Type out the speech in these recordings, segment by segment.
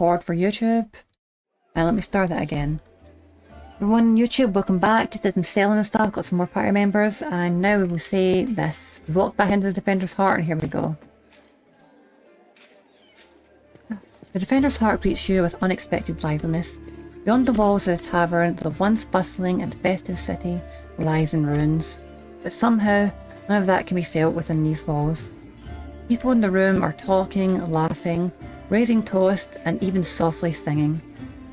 record for YouTube. And let me start that again. Everyone on YouTube, welcome back. Just did some selling and stuff, got some more party members, and now we will say this. We walk back into the Defender's Heart, and here we go. The Defender's Heart greets you with unexpected liveliness. Beyond the walls of the tavern, the once bustling and festive city lies in ruins. But somehow, none of that can be felt within these walls. People in the room are talking, laughing, raising toast, and even softly singing.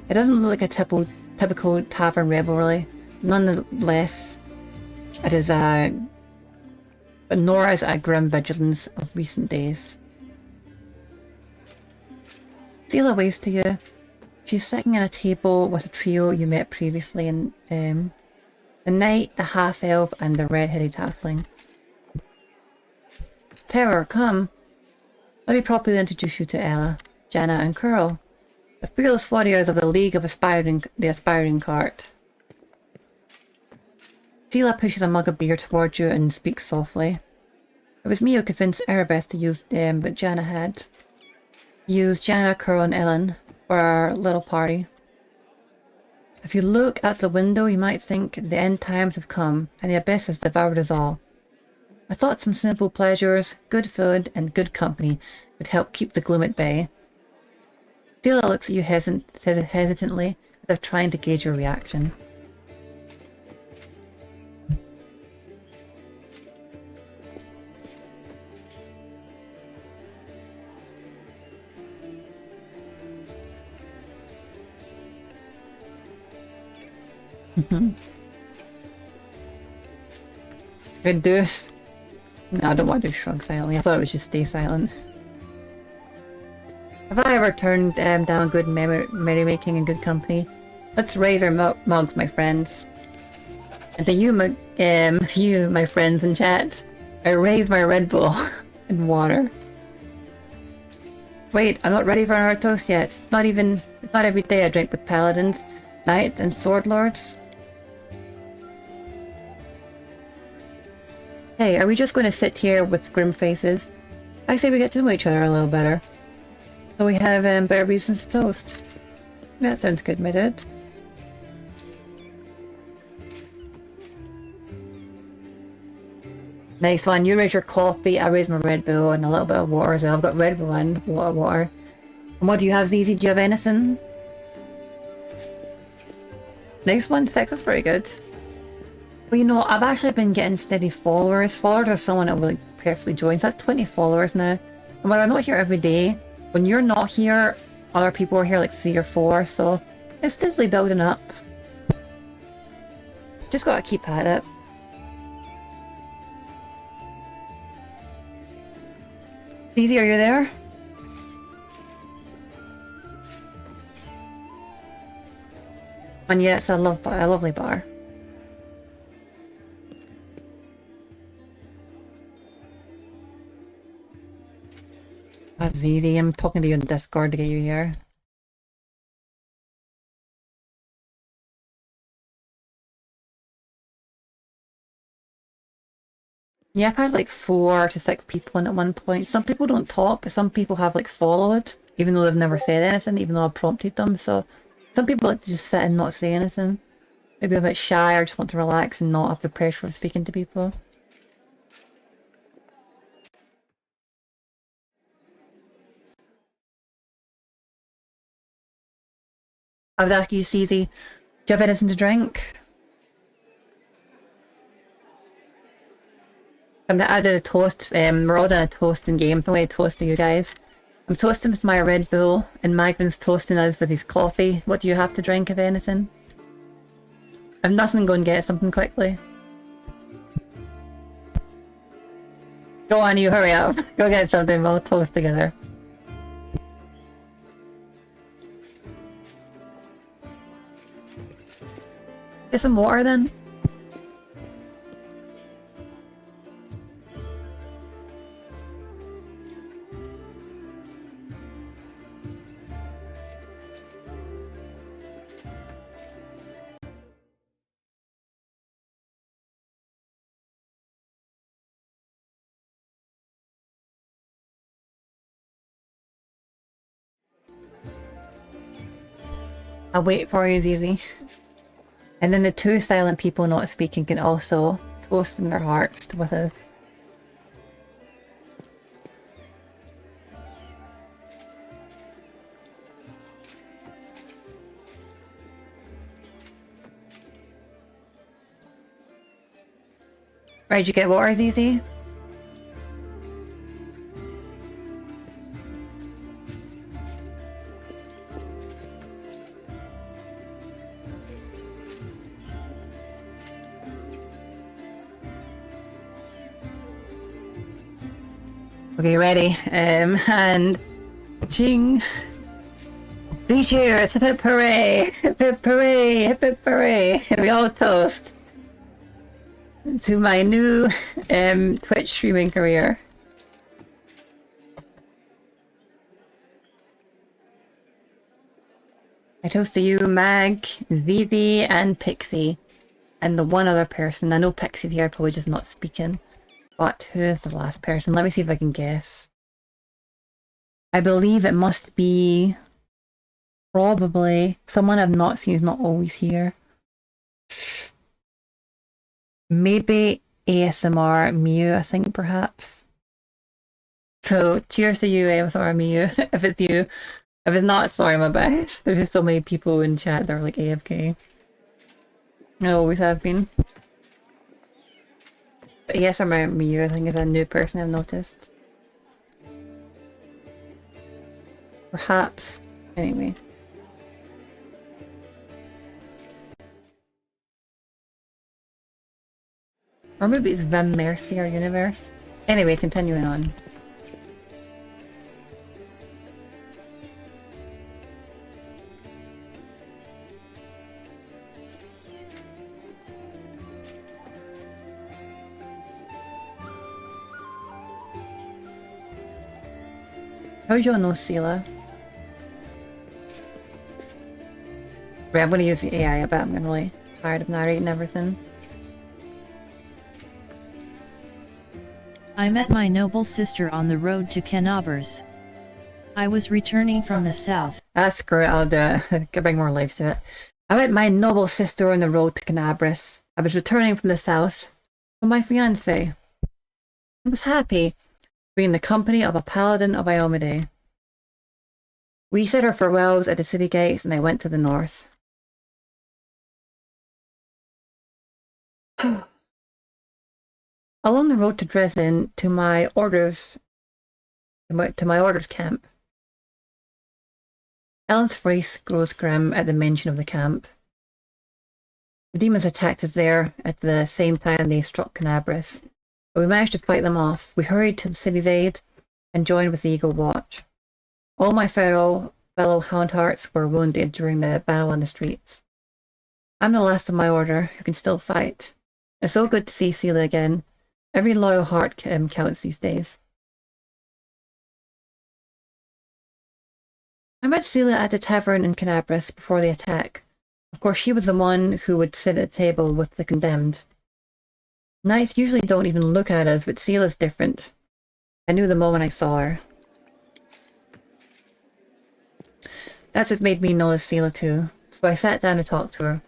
It doesn't look like a typical tavern revelry. Nonetheless, it is nor is it a grim vigilance of recent days. Seela waves to you. She's sitting at a table with a trio you met previously in the knight, the half-elf, and the red-headed halfling. Terror, come. Let me properly introduce you to Ella, Janna, and Curl, the fearless warriors of the League of the Aspiring Cart. Seela pushes a mug of beer towards you and speaks softly. It was me who convinced Erebeth to use them, but Janna had used Janna, Curl, and Ellen for our little party. If you look out the window, you might think the end times have come and the abyss has devoured us all. I thought some simple pleasures, good food, and good company would help keep the gloom at bay. Seela looks at you hesitantly, as if trying to gauge your reaction. Good deuce. No, I don't want to shrug silently. I thought it was just stay silent. Have I ever turned down good merrymaking and good company? Let's raise our mugs, my friends. And to you, my friends in chat, I raise my Red Bull and water. Wait, I'm not ready for our toast yet. It's not every day I drink with paladins, knights, and sword lords. Hey, are we just going to sit here with grim faces? I say we get to know each other a little better. So we have better reasons to toast. That sounds good, my dude. Nice one. You raise your coffee, I raise my Red Bull, and a little bit of water as well. I've got Red Bull and water. And what do you have, Zizi? Do you have anything? Nice one, 6. That's pretty good. Well, you know, I've actually been getting steady followers. Followers are someone that will perfectly join. So that's 20 followers now. And while I'm not here every day, when you're not here, other people are here like 3 or 4. So it's steadily building up. Just gotta keep at it. Easy, are you there? And yes, a lovely bar. That's easy. I'm talking to you on Discord to get you here. Yeah, I've had like 4 to 6 people in at one point. Some people don't talk, but some people have like followed, even though they've never said anything, even though I prompted them. So some people like to just sit and not say anything. Maybe a bit shy or just want to relax and not have the pressure of speaking to people. I was asking you, Cece, do you have anything to drink? I did a toast. We're all doing a toasting game. I'm going to toast to you guys. I'm toasting with my Red Bull, and Magvin's toasting us with his coffee. What do you have to drink, if anything? If nothing, go and get something quickly. Go on, you hurry up. Go get something, we'll toast together. Get some water then. I'll wait for you, Zizi. And then the two silent people not speaking can also toast in their hearts with us. Right, did you get water, Zizi? Okay, ready. And ching. 3 cheers! Hip hip hooray! Hip hip hooray! Hip hip hooray! And we all toast to my new Twitch streaming career. I toast to you, Mag, Zizi, and Pixie. And the one other person. I know Pixie's here, probably just not speaking. But who is the last person? Let me see if I can guess. I believe it must be probably someone I've not seen, is not always here. Maybe ASMR Mew, I think, perhaps. So cheers to you, ASMR Mew, if it's you. If it's not, sorry, my bad. There's just so many people in chat that are like AFK. I always have been. But ASMR Mew, I think, is a new person I've noticed. Perhaps. Anyway. Or maybe it's Vim Mercy or Universe. Anyway, continuing on. How do you know Sela? Right, I'm gonna use the AI, I bet I'm gonna really tired of narrating everything. I met my noble sister on the road to Canabers. I was returning from the south. Screw it, I'll do it. I can bring more life to it. I met my noble sister on the road to Canabris. I was returning from the south with my fiancé. I was happy to be in the company of a paladin of Iomade. We said our farewells at the city gates and I went to the north. Along the road to Dresden to my orders camp. Ellen's face grows grim at the mention of the camp. The demons attacked us there at the same time they struck Canabris, but we managed to fight them off. We hurried to the city's aid and joined with the Eagle Watch. All my fellow Houndhearts were wounded during the battle on the streets. I'm the last of my order who can still fight. It's so good to see Sela again. Every loyal heart counts these days. I met Sela at the tavern in Canabris before the attack. Of course, she was the one who would sit at the table with the condemned. Knights usually don't even look at us, but Sela's different. I knew the moment I saw her. That's what made me notice Sela too, so I sat down to talk to her.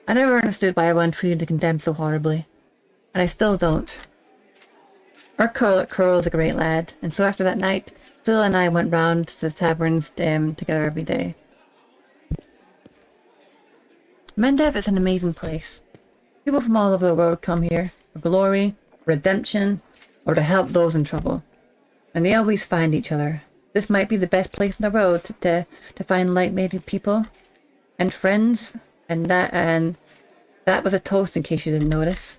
I never understood why everyone treated the condemned so horribly, and I still don't. Our Curl's a great lad, and so after that night, Sela and I went round to the taverns together every day. Mendev is an amazing place. People from all over the world come here for glory, redemption, or to help those in trouble. And they always find each other. This might be the best place in the world to find like-minded people and friends, and that was a toast in case you didn't notice.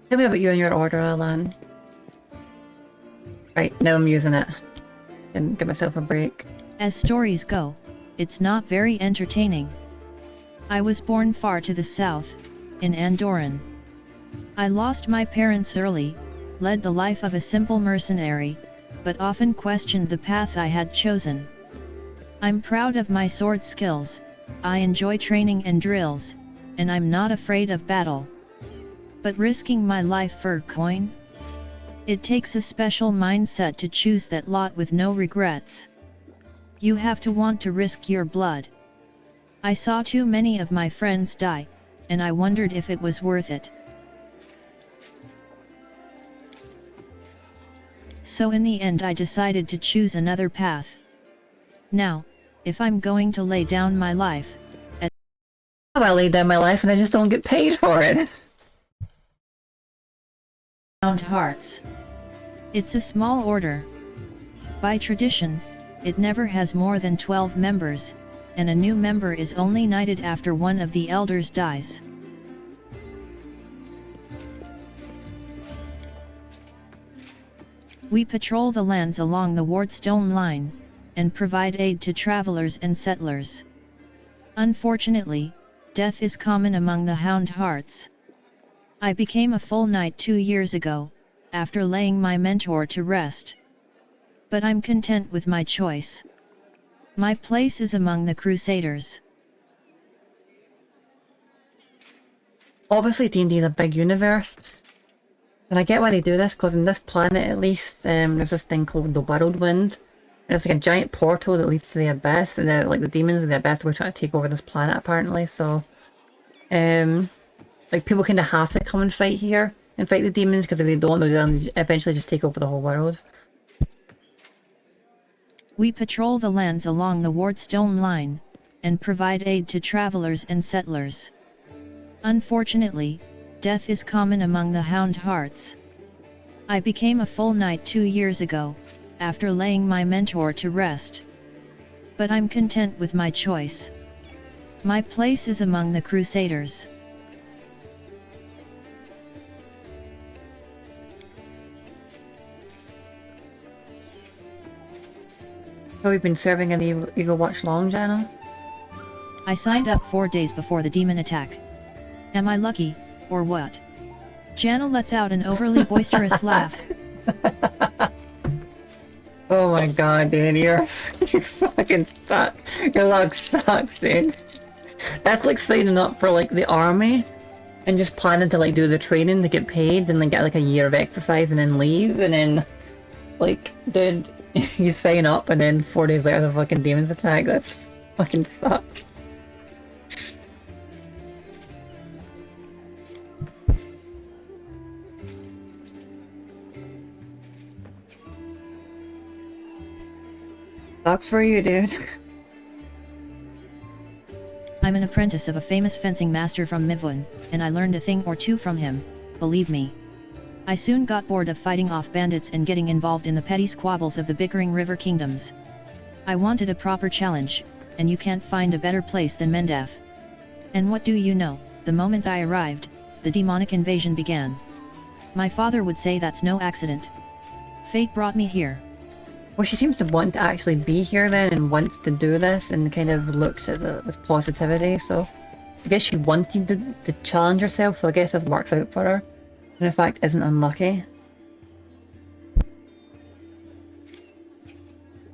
Tell me about you and your order, Alan. Right, now I'm using it. And give myself a break. As stories go, it's not very entertaining. I was born far to the south, in Andorran. I lost my parents early, led the life of a simple mercenary, but often questioned the path I had chosen. I'm proud of my sword skills, I enjoy training and drills, and I'm not afraid of battle. But risking my life for coin? It takes a special mindset to choose that lot with no regrets. You have to want to risk your blood. I saw too many of my friends die, and I wondered if it was worth it. So in the end I decided to choose another path. Now, if I'm going to lay down my life, I lay down my life and I just don't get paid for it. Hound Hearts. It's a small order. By tradition, it never has more than 12 members, and a new member is only knighted after one of the elders dies. We patrol the lands along the Wardstone line, and provide aid to travelers and settlers. Unfortunately, death is common among the Hound Hearts. I became a full knight 2 years ago, after laying my mentor to rest. But I'm content with my choice. My place is among the Crusaders. Obviously D&D is a big universe, and I get why they do this, because in this planet at least, there's this thing called the Whirlwind. It's like a giant portal that leads to the Abyss, and like the demons in the Abyss were trying to take over this planet apparently, so like people kind of have to come and fight here and fight the demons, because if they don't, they'll eventually just take over the whole world. We patrol the lands along the Wardstone line, and provide aid to travelers and settlers. Unfortunately, death is common among the Hound Hearts. I became a full knight 2 years ago, after laying my mentor to rest. But I'm content with my choice. My place is among the Crusaders. So we've been serving in the Eagle Watch long, Jana? I signed up 4 days before the demon attack. Am I lucky, or what? Jana lets out an overly boisterous laugh. Oh my god, dude, you fucking suck. Your luck sucks, dude. That's like signing up for like the army and just planning to like do the training to get paid and then get like a year of exercise and then leave, and then like, dude, you sign up and then 4 days later the fucking demons attack. That's fucking suck. Sucks for you, dude. I'm an apprentice of a famous fencing master from Mivwin, and I learned a thing or two from him, believe me. I soon got bored of fighting off bandits and getting involved in the petty squabbles of the bickering river kingdoms. I wanted a proper challenge, and you can't find a better place than Mendav. And what do you know, the moment I arrived, the demonic invasion began. My father would say that's no accident. Fate brought me here. Well, she seems to want to actually be here then and wants to do this and kind of looks at it with positivity, so I guess she wanted to challenge herself, so I guess this works out for her. And in fact isn't unlucky.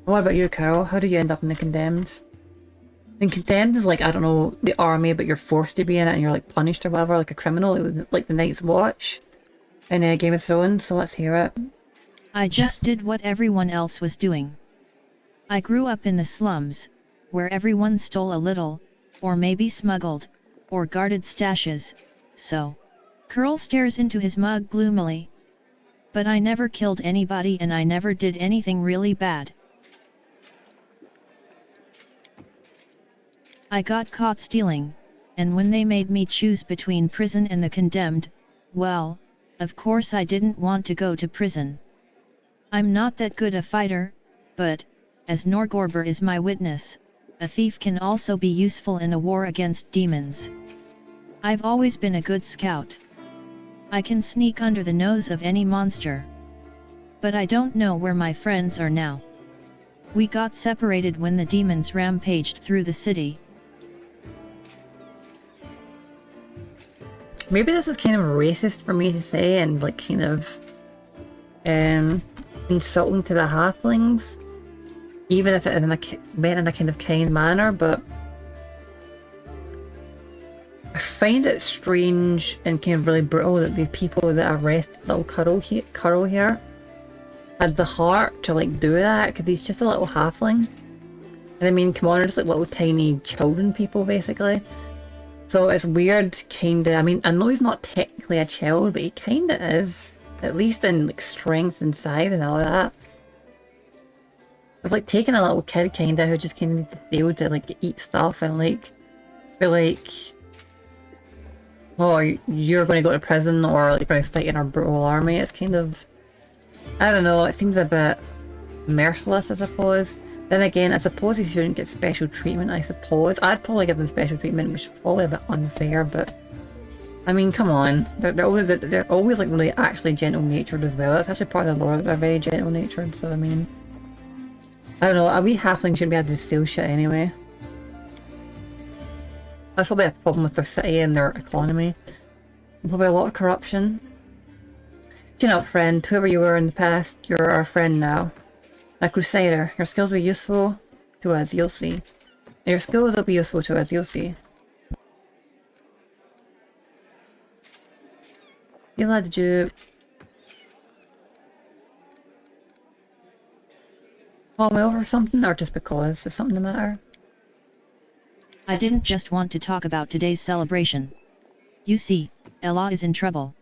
What about you, Carol? How do you end up in the Condemned? And Condemned is like, I don't know, the army, but you're forced to be in it and you're like punished or whatever, like a criminal, like the Night's Watch in Game of Thrones, so let's hear it. I just did what everyone else was doing. I grew up in the slums, where everyone stole a little, or maybe smuggled, or guarded stashes, so. Curl stares into his mug gloomily. But I never killed anybody and I never did anything really bad. I got caught stealing, and when they made me choose between prison and the Condemned, well, of course I didn't want to go to prison. I'm not that good a fighter, but, as Norgorber is my witness, a thief can also be useful in a war against demons. I've always been a good scout. I can sneak under the nose of any monster. But I don't know where my friends are now. We got separated when the demons rampaged through the city. Maybe this is kind of racist for me to say and like kind of insulting to the halflings. even if it is meant in a kind of kind manner, but I find it strange and kind of really brutal that these people that arrested little Curl here had the heart to like do that, because he's just a little halfling. And I mean, come on, they're just like little tiny children people basically. So it's weird, kinda. I mean, I know he's not technically a child, but he kinda is. At least in like strength and size and all that. It's like taking a little kid kinda who just kinda needs to feel to like eat stuff and like be like, oh, you're going to go to prison or like going to fight in our brutal army. It's kind of, I don't know, it seems a bit merciless, I suppose. Then again, I suppose he shouldn't get special treatment, I suppose. I'd probably give him special treatment, which is probably a bit unfair, but I mean, come on. They're always like really actually gentle-natured as well. That's actually part of the lore, that they're very gentle-natured, so I mean, I don't know, a wee halfling shouldn't be able to steal shit anyway. That's probably a problem with their city and their economy. Probably a lot of corruption. Chin up, friend. Whoever you were in the past, you're our friend now. A crusader. Your skills will be useful to us, you'll see. Your skills will be useful to us, you'll see. Gila, did you call me over or something? Or just because? Is something the matter? I didn't just want to talk about today's celebration. You see, Ella is in trouble.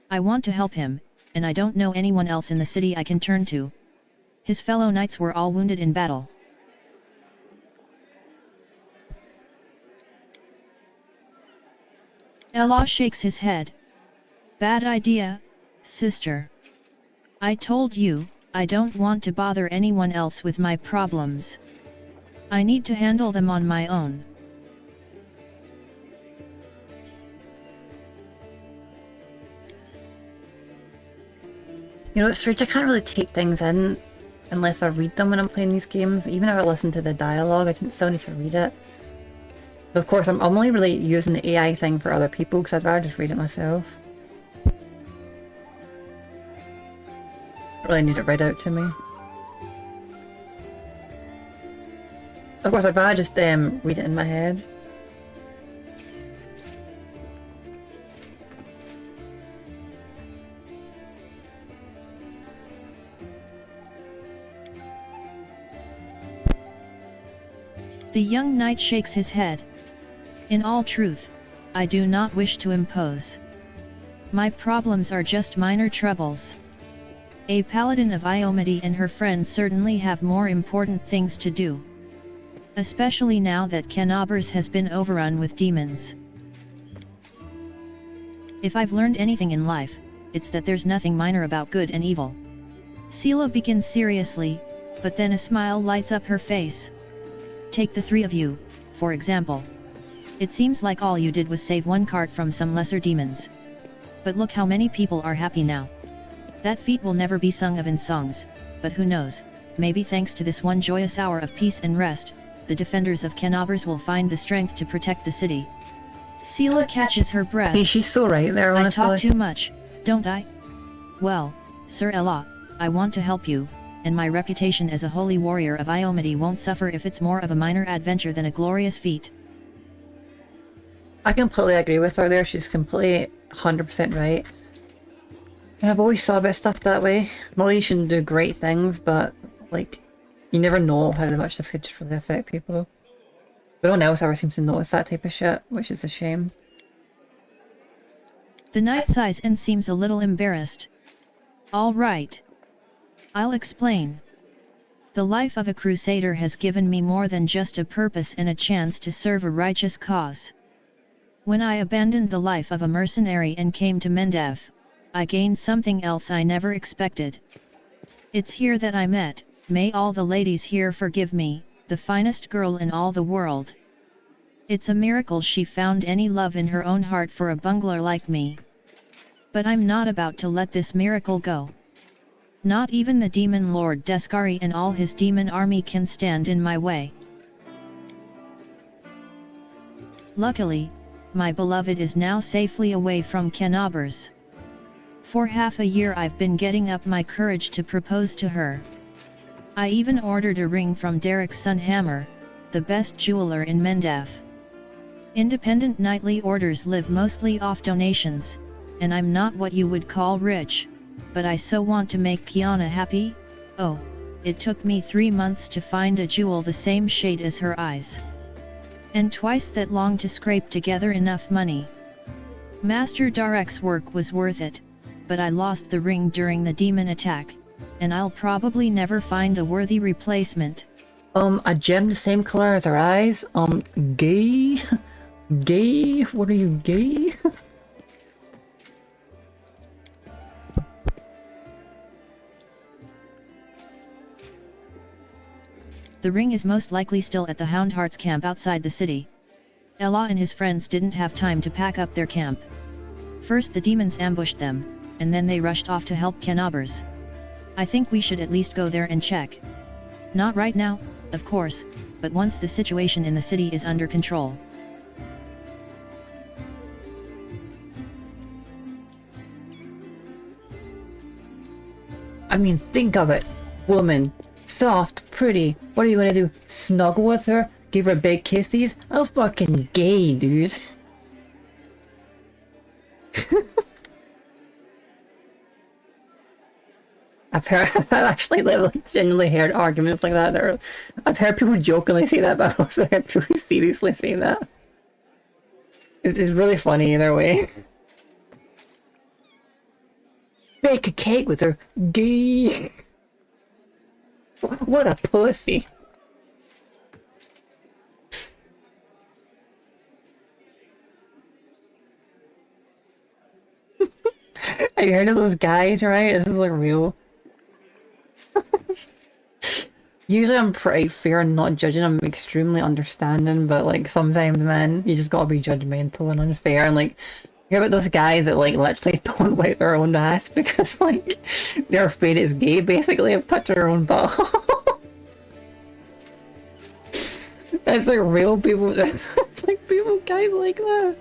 I want to help him, and I don't know anyone else in the city I can turn to. His fellow knights were all wounded in battle. Ella shakes his head. Bad idea, sister. I told you, I don't want to bother anyone else with my problems. I need to handle them on my own. You know, it's strange, I can't really take things in unless I read them when I'm playing these games. Even if I listen to the dialogue, I still need to read it. But of course, I'm only really using the AI thing for other people because I'd rather just read it myself. I really need it read out to me. Of course, I'd rather just read it in my head. The young knight shakes his head. In all truth, I do not wish to impose. My problems are just minor troubles. A paladin of Iomity and her friends certainly have more important things to do. Especially now that Canobers has been overrun with demons. If I've learned anything in life, it's that there's nothing minor about good and evil. Sela begins seriously, but then a smile lights up her face. Take the three of you, for example. It seems like all you did was save one cart from some lesser demons. But look how many people are happy now. That feat will never be sung of in songs, but who knows, maybe thanks to this one joyous hour of peace and rest, the defenders of Canobers will find the strength to protect the city. Sela catches her breath. Hey, she's so right there, honestly. I talk too much, don't I? Well, Sir Ella, I want to help you, and my reputation as a holy warrior of Iomity won't suffer if it's more of a minor adventure than a glorious feat. I completely agree with her there, she's completely 100% right. And I've always saw a bit of stuff that way. Malician do great things, but like, you never know how much this could just really affect people. But no one else ever seems to notice that type of shit, which is a shame. The knight sighs and seems a little embarrassed. All right. I'll explain. The life of a crusader has given me more than just a purpose and a chance to serve a righteous cause. When I abandoned the life of a mercenary and came to Mendev, I gained something else I never expected. It's here that I met, may all the ladies here forgive me, the finest girl in all the world. It's a miracle she found any love in her own heart for a bungler like me. But I'm not about to let this miracle go. Not even the demon lord Deskari and all his demon army can stand in my way. Luckily, my beloved is now safely away from Canobers. For half a year I've been getting up my courage to propose to her. I even ordered a ring from Derek's son Hammer, the best jeweler in Mendaf. Independent nightly orders live mostly off donations, and I'm not what you would call rich, but I so want to make Kiana happy. Oh, it took me 3 months to find a jewel the same shade as her eyes. And twice that long to scrape together enough money. Master Darek's work was worth it, but I lost the ring during the demon attack, and I'll probably never find a worthy replacement. A gem the same color as her eyes? Gay? Gay? What are you, gay? The ring is most likely still at the Houndhearts camp outside the city. Ella and his friends didn't have time to pack up their camp. First the demons ambushed them, and then they rushed off to help Kenabers. I think we should at least go there and check. Not right now, of course, but once the situation in the city is under control. I mean, think of it. Woman. Soft, pretty. What are you gonna do? Snuggle with her? Give her big kisses? How fucking gay, dude. I've actually genuinely heard arguments like that. I've heard people jokingly say that, but I've also heard people seriously say that. It's really funny either way. Bake a cake with her. Gay. What a pussy. Have you heard of those guys, right? This is like real. Usually I'm pretty fair and not judging. I'm extremely understanding, but like sometimes, man, you just gotta be judgmental and unfair. And like, hear about those guys that like literally don't wipe their own ass because like they're afraid it's gay, basically, of touching their own butt. That's like real people. It's like people guys like that.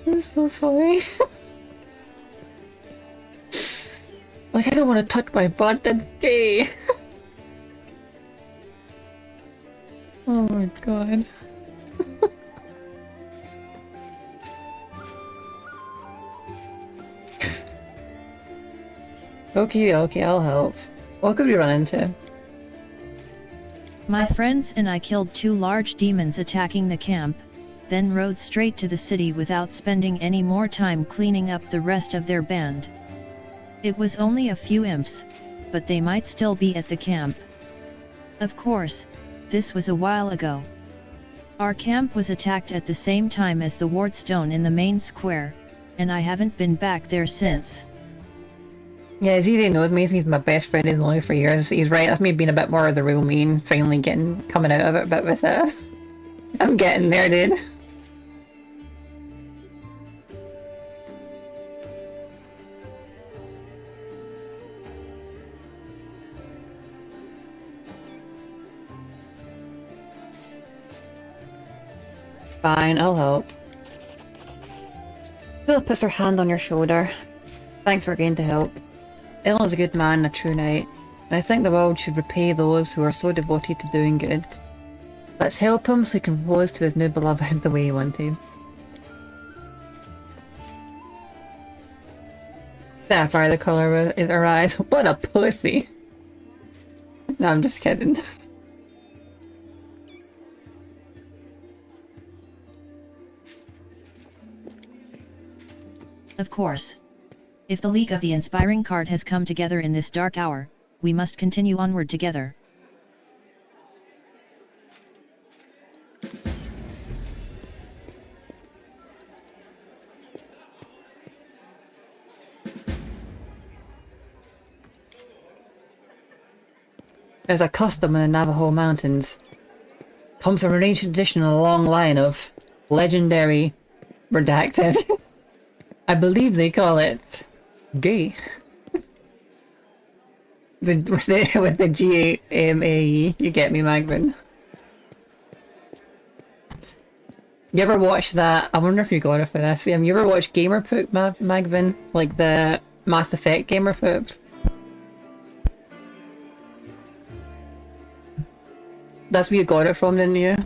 It's so funny. Like, I don't want to touch my butt, that's gay. Oh my god. Okay, I'll help. What could we run into? My friends and I killed 2 large demons attacking the camp, then rode straight to the city without spending any more time cleaning up the rest of their band. It was only a few imps, but they might still be at the camp. Of course, this was a while ago. Our camp was attacked at the same time as the Wardstone in the main square, and I haven't been back there since. Yeah, as easy knows me, he's my best friend, he's known me for years. He's right, that's me being a bit more of the real mean, finally coming out of it a bit with it. I'm getting there, dude. Fine, I'll help. Philip puts her hand on your shoulder. Thanks for agreeing to help. Ellen's a good man and a true knight, and I think the world should repay those who are so devoted to doing good. Let's help him so he can propose to his new beloved the way he wanted. Sapphire the colour of her eyes. What a pussy! No, I'm just kidding. Of course. If the League of the Inspiring card has come together in this dark hour, we must continue onward together. There's a custom in the Navajo Mountains. Comes from an ancient tradition in a long line of legendary redacted. I believe they call it gay. With the G-A-M-A-E, you get me, Magvin. You ever watch that? I wonder if you got it for this. You ever watch Gamerpoop, Magvin? Like the Mass Effect Gamerpoop? That's where you got it from, didn't you?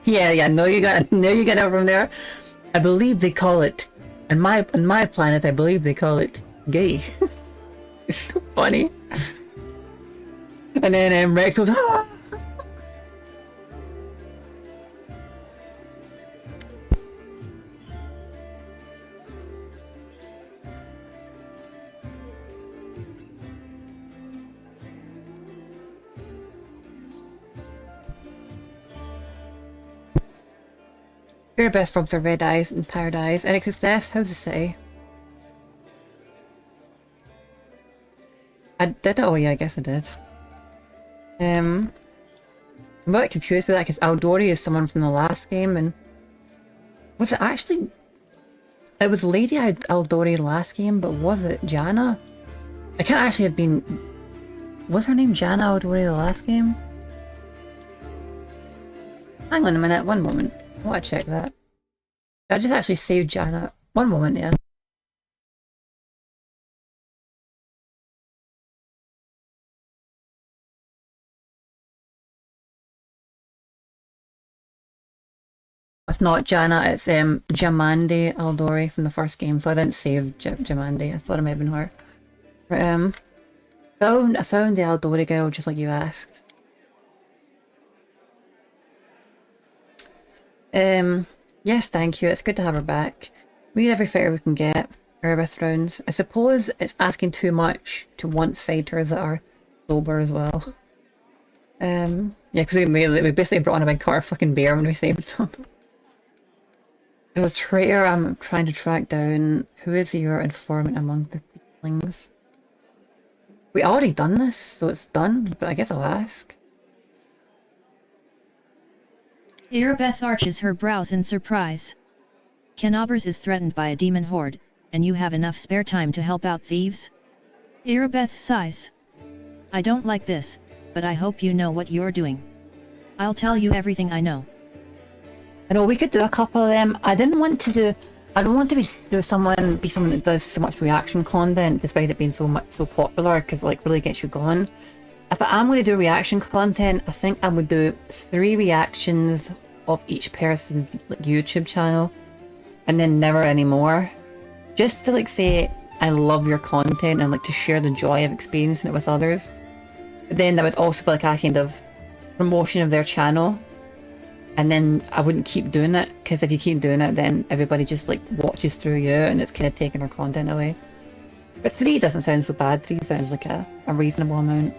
Yeah, no you got it from there. I believe they call it on my planet, I believe they call it gay. It's so funny. And then Rex goes, ah! Your best from the red eyes and tired eyes. Any success? How's it say? I did it? Oh yeah, I guess I did. I'm a bit confused with that because Aldori is someone from the last game, and was it actually... It was Lady Aldori last game, but was it Janna? It can't actually have been... Was her name Janna Aldori the last game? Hang on a minute, one moment. I want to check that. I just actually saved Janna. One moment, yeah. It's not Janna, it's Jamandi Aldori from the first game, so I didn't save Jamandi. I thought it might have been her. But, I found the Aldori girl just like you asked. Yes, thank you. It's good to have her back. We need every fighter we can get. Erebeth rounds. I suppose it's asking too much to want fighters that are sober as well. Yeah, because we basically brought on a big car fucking bear when we saved them. There's a traitor I'm trying to track down. Who is your informant among the things? We already done this, so it's done, but I guess I'll ask. Erebeth arches her brows in surprise. Canobers is threatened by a demon horde, and you have enough spare time to help out thieves? Erebeth sighs. I don't like this, but I hope you know what you're doing. I'll tell you everything I know. I know we could do a couple of them. I don't want to be someone that does so much reaction content, despite it being so popular, because like really gets you going. If I am going to do reaction content, I think I would do 3 reactions of each person's like YouTube channel, and then never anymore. Just to like say I love your content and like to share the joy of experiencing it with others. But then that would also be like a kind of promotion of their channel. And then I wouldn't keep doing it, because if you keep doing it, then everybody just like watches through you, and it's kind of taking our content away. But 3 doesn't sound so bad. 3 sounds like a reasonable amount.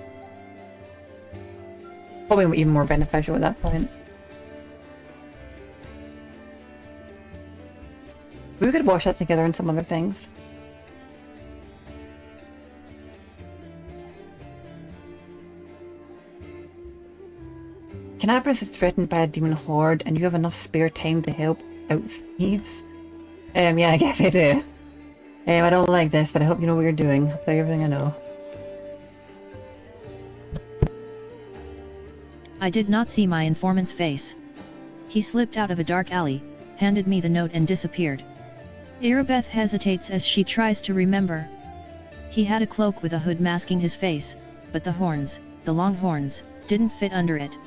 Probably even more beneficial at that point. We could wash that together and some other things. Canabras is threatened by a demon horde, and you have enough spare time to help out thieves. Yeah, I guess I do. I don't like this, but I hope you know what you're doing. I'll tell you everything I know. I did not see my informant's face. He slipped out of a dark alley, handed me the note and disappeared. Erebeth hesitates as she tries to remember. He had a cloak with a hood masking his face, but the horns, the long horns, didn't fit under it.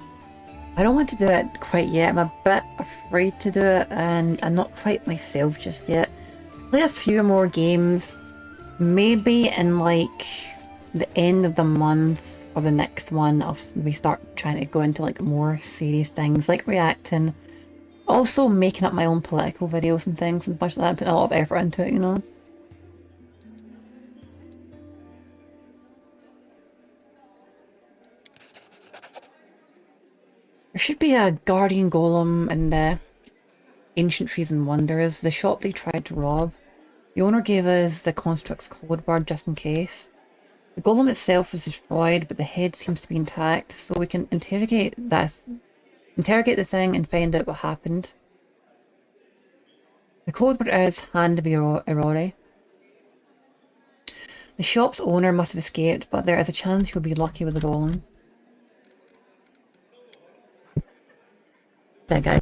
I don't want to do it quite yet. I'm a bit afraid to do it, and I'm not quite myself just yet. Play a few more games, maybe in like the end of the month or the next one. We start trying to go into like more serious things like reacting, also making up my own political videos and things and much like that. Putting a lot of effort into it, you know. There should be a guardian golem in the Ancient Trees and Wonders, the shop they tried to rob. The owner gave us the construct's code word just in case. The golem itself was destroyed, but the head seems to be intact, so we can interrogate the thing and find out what happened. The code word is Hand of Aurora. The shop's owner must have escaped, but there is a chance you'll be lucky with the golem. That guy.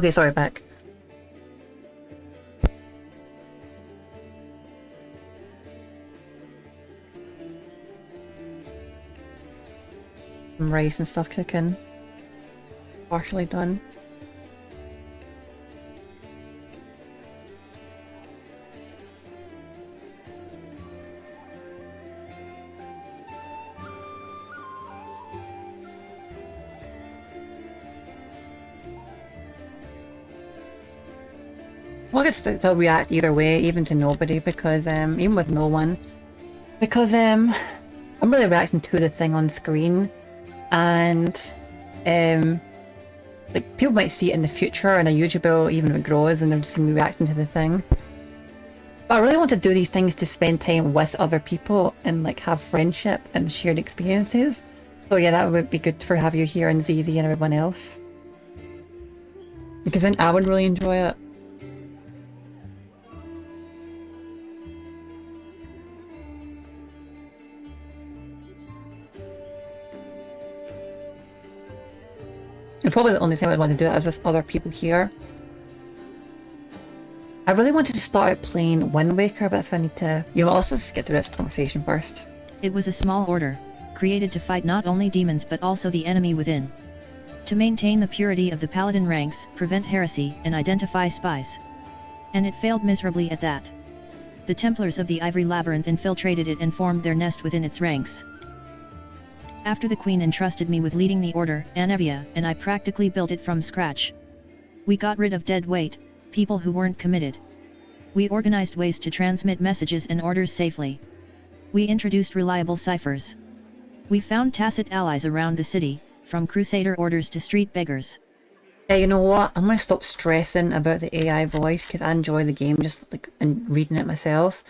Okay, sorry, back. Some rice and stuff cooking. Partially done. Well, I guess they'll react either way, even to nobody, because even with no one, because I'm really reacting to the thing on screen, and like people might see it in the future in a YouTube video, even if it grows, and they're just reacting to the thing. But I really want to do these things to spend time with other people and like have friendship and shared experiences. So yeah, that would be good for have you here and ZZ and everyone else, because then I would really enjoy it. And probably the only time I'd want to do it is with other people here. I really wanted to start out playing Wind Waker, but that's why I need to... You know, let's just get through this conversation first. It was a small order, created to fight not only demons but also the enemy within. To maintain the purity of the paladin ranks, prevent heresy, and identify spies. And it failed miserably at that. The Templars of the Ivory Labyrinth infiltrated it and formed their nest within its ranks. After the Queen entrusted me with leading the order, Anevia, and I practically built it from scratch. We got rid of dead weight, people who weren't committed. We organized ways to transmit messages and orders safely. We introduced reliable ciphers. We found tacit allies around the city, from crusader orders to street beggars. Yeah, you know what? I'm gonna stop stressing about the AI voice, because I enjoy the game just like and reading it myself.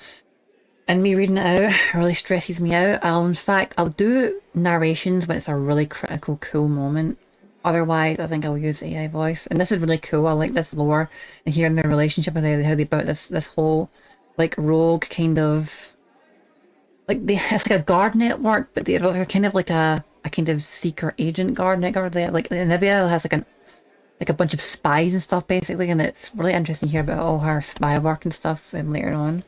And me reading it out really stresses me out. In fact, I'll do narrations when it's a really critical, cool moment. Otherwise, I think I'll use AI voice. And this is really cool. I like this lore and hearing their relationship and how they built this whole like rogue kind of like it's like a guard network, but they're kind of like a kind of secret agent guard network. Like Anivia has like a bunch of spies and stuff basically, and it's really interesting to hear about all her spy work and stuff later on.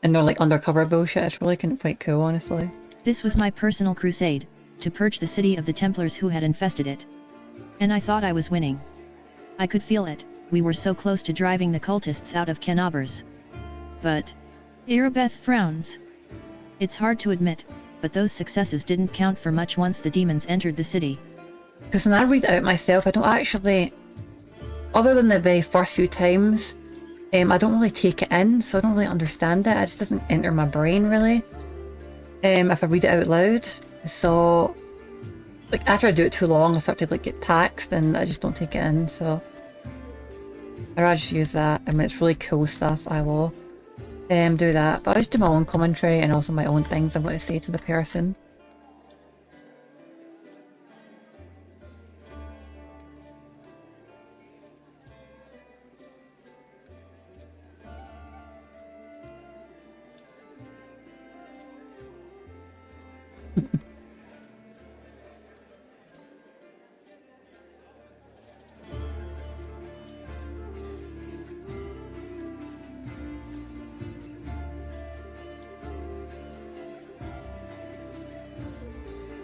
And they're like undercover bullshit. It's really kind of quite cool, honestly. This was my personal crusade, to purge the city of the Templars who had infested it. And I thought I was winning. I could feel it, we were so close to driving the cultists out of Canabers. But... Irabeth frowns. It's hard to admit, but those successes didn't count for much once the demons entered the city. Because when I read it out myself, I don't actually... Other than the very first few times... I don't really take it in, so I don't really understand it. It just doesn't enter my brain, really. If I read it out loud. So, like, after I do it too long, I start to, like, get taxed, and I just don't take it in, so... I'd rather just use that. I mean, it's really cool stuff. I will do that. But I just do my own commentary and also my own things I'm going to say to the person.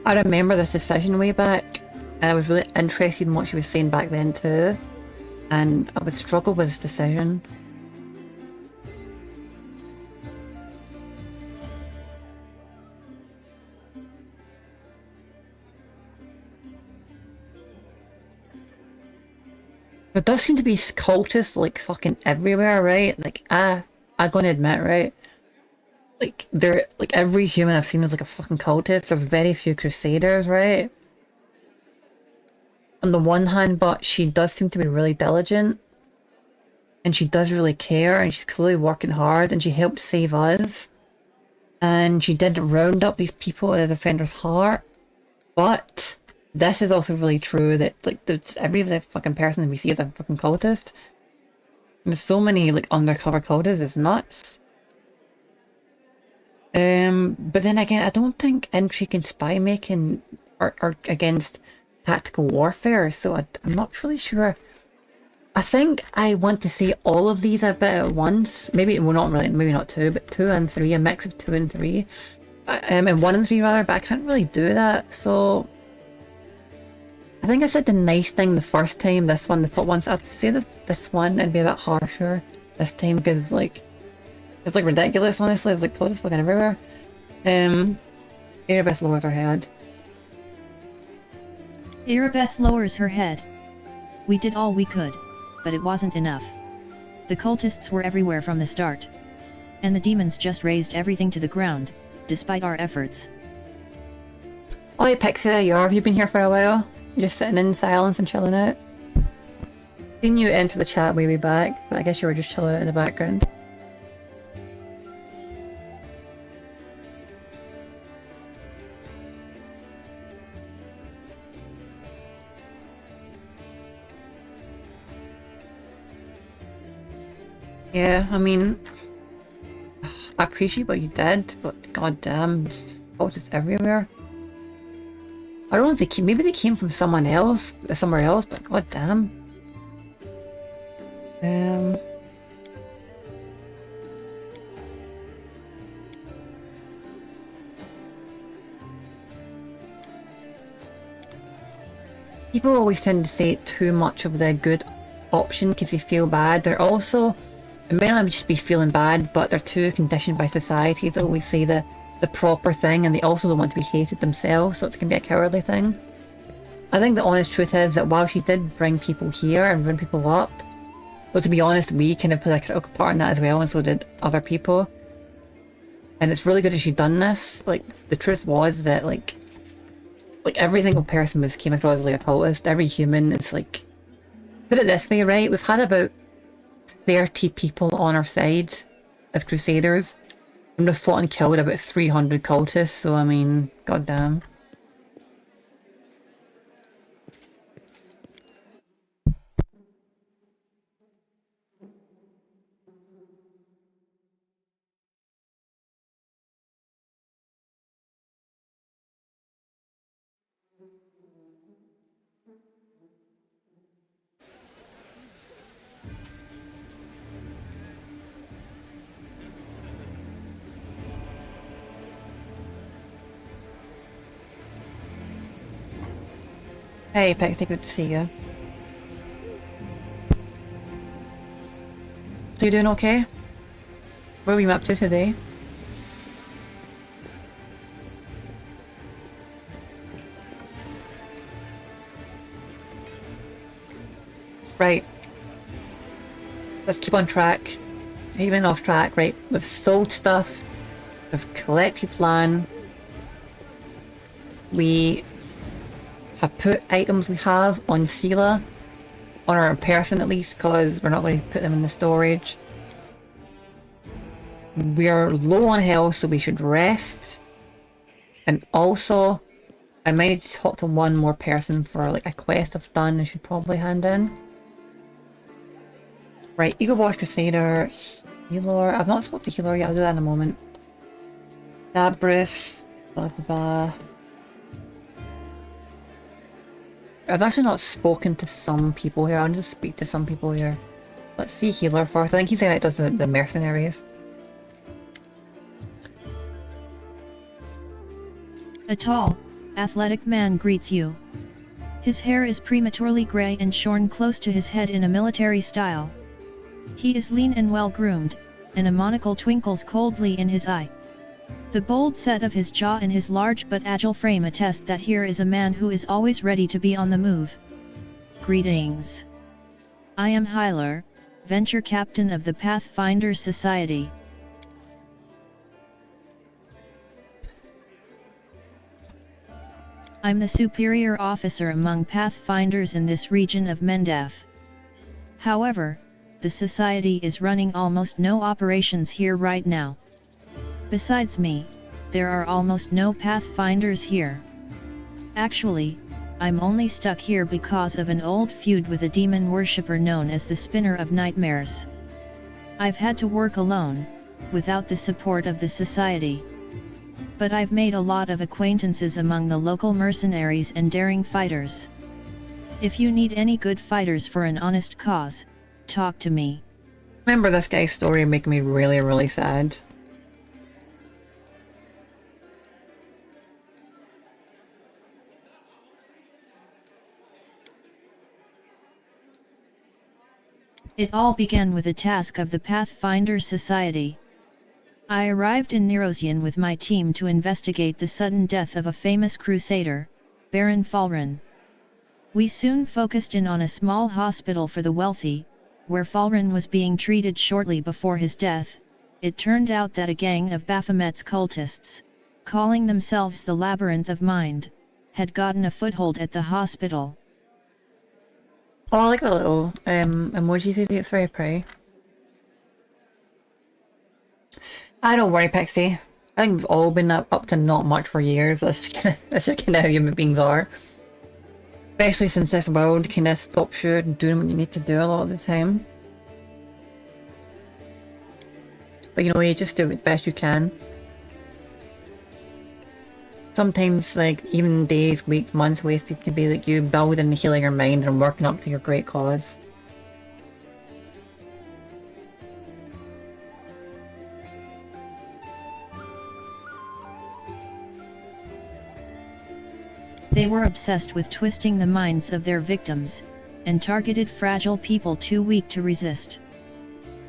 I remember this decision way back, and I was really interested in what she was saying back then too, and I would struggle with this decision. There does seem to be cultists like fucking everywhere, right? Like I'm gonna admit, right? Like they're like every human I've seen is like a fucking cultist. There's very few crusaders, right? On the one hand, but she does seem to be really diligent. And she does really care, and she's clearly working hard, and she helped save us. And she did round up these people at the Defender's Heart. But this is also really true that like every fucking person that we see is a fucking cultist. And there's so many like undercover cultists, it's nuts. But then again, I don't think intrigue and spy making are against tactical warfare, so I'm not really sure. I think I want to see all of these a bit at once. Maybe, well, not really, maybe not two, but 2 and 3, a mix of 2 and 3. And 1 and 3 rather, but I can't really do that, so I think I said the nice thing the first time, this one, the top one, so I'd say that this one and be a bit harsher this time, because, like, it's, like, ridiculous, honestly. It's, like, clothes fucking everywhere. Erebeth lowered her head. Erebeth lowers her head. We did all we could, but it wasn't enough. The cultists were everywhere from the start. And the demons just razed everything to the ground, despite our efforts. Oh, hey Pixie, there you are. Have you been here for a while? You're just sitting in silence and chilling out? Seen you enter the chat way back, but I guess you were just chilling out in the background. Yeah, I mean, I appreciate what you did, but goddamn, cultists everywhere. I don't know if they came, maybe they came from somewhere else, but goddamn. People always tend to say too much of the good option because they feel bad. They're also, it may not just be feeling bad, but they're too conditioned by society to always say the proper thing, and they also don't want to be hated themselves, so it's going to be a cowardly thing. I think the honest truth is that while she did bring people here and bring people up, well, to be honest, we kind of played a critical part in that as well, and so did other people. And it's really good that she'd done this. Like, the truth was that, like every single person who came across as like a cultist, every human is like, put it this way, right? We've had about 30 people on our side as crusaders, and we've fought and killed about 300 cultists, so I mean, goddamn. Hey Pixie, good to see you. So you doing okay? What are we up to today? Right. Let's keep on track. Even off track, right? We've sold stuff. We've collected land. We have put items we have on Sela. On our person at least, because we're not going to put them in the storage. We are low on health, so we should rest. And also, I might need to talk to one more person for like a quest I've done and should probably hand in. Right, Eagle Boss Crusader, Healer. I've not spoken to Healer yet, I'll do that in a moment. Dabris, blah blah blah. I've actually not spoken to some people here, I'll just speak to some people here. Let's see Healer first. I think he's the guy that does the mercenaries. A tall, athletic man greets you. His hair is prematurely gray and shorn close to his head in a military style. He is lean and well-groomed, and a monocle twinkles coldly in his eye. The bold set of his jaw and his large but agile frame attest that here is a man who is always ready to be on the move. Greetings. I am Hyler, venture captain of the Pathfinder Society. I'm the superior officer among Pathfinders in this region of Mendaf. However, the Society is running almost no operations here right now. Besides me, there are almost no Pathfinders here. Actually, I'm only stuck here because of an old feud with a demon worshipper known as the Spinner of Nightmares. I've had to work alone, without the support of the Society. but I've made a lot of acquaintances among the local mercenaries and daring fighters. If you need any good fighters for an honest cause, talk to me. Remember this guy's story making me really, really sad. It all began with a task of the Pathfinder Society. I arrived in Nerosian with my team to investigate the sudden death of a famous crusader, Baron Falren. We soon focused in on a small hospital for the wealthy, where Falren was being treated shortly before his death. It turned out that a gang of Baphomet's cultists, calling themselves the Labyrinth of Mind, had gotten a foothold at the hospital. Oh, I like the little emojis. It's very pretty. I don't worry, Pixie. I think we've all been up to not much for years. That's just kind of how human beings are. Especially since this world kind of stops you doing what you need to do a lot of the time. But you know, you just do it the best you can. Sometimes, like, even days, weeks, months wasted to be like you building and healing your mind and working up to your great cause. They were obsessed with twisting the minds of their victims, and targeted fragile people too weak to resist.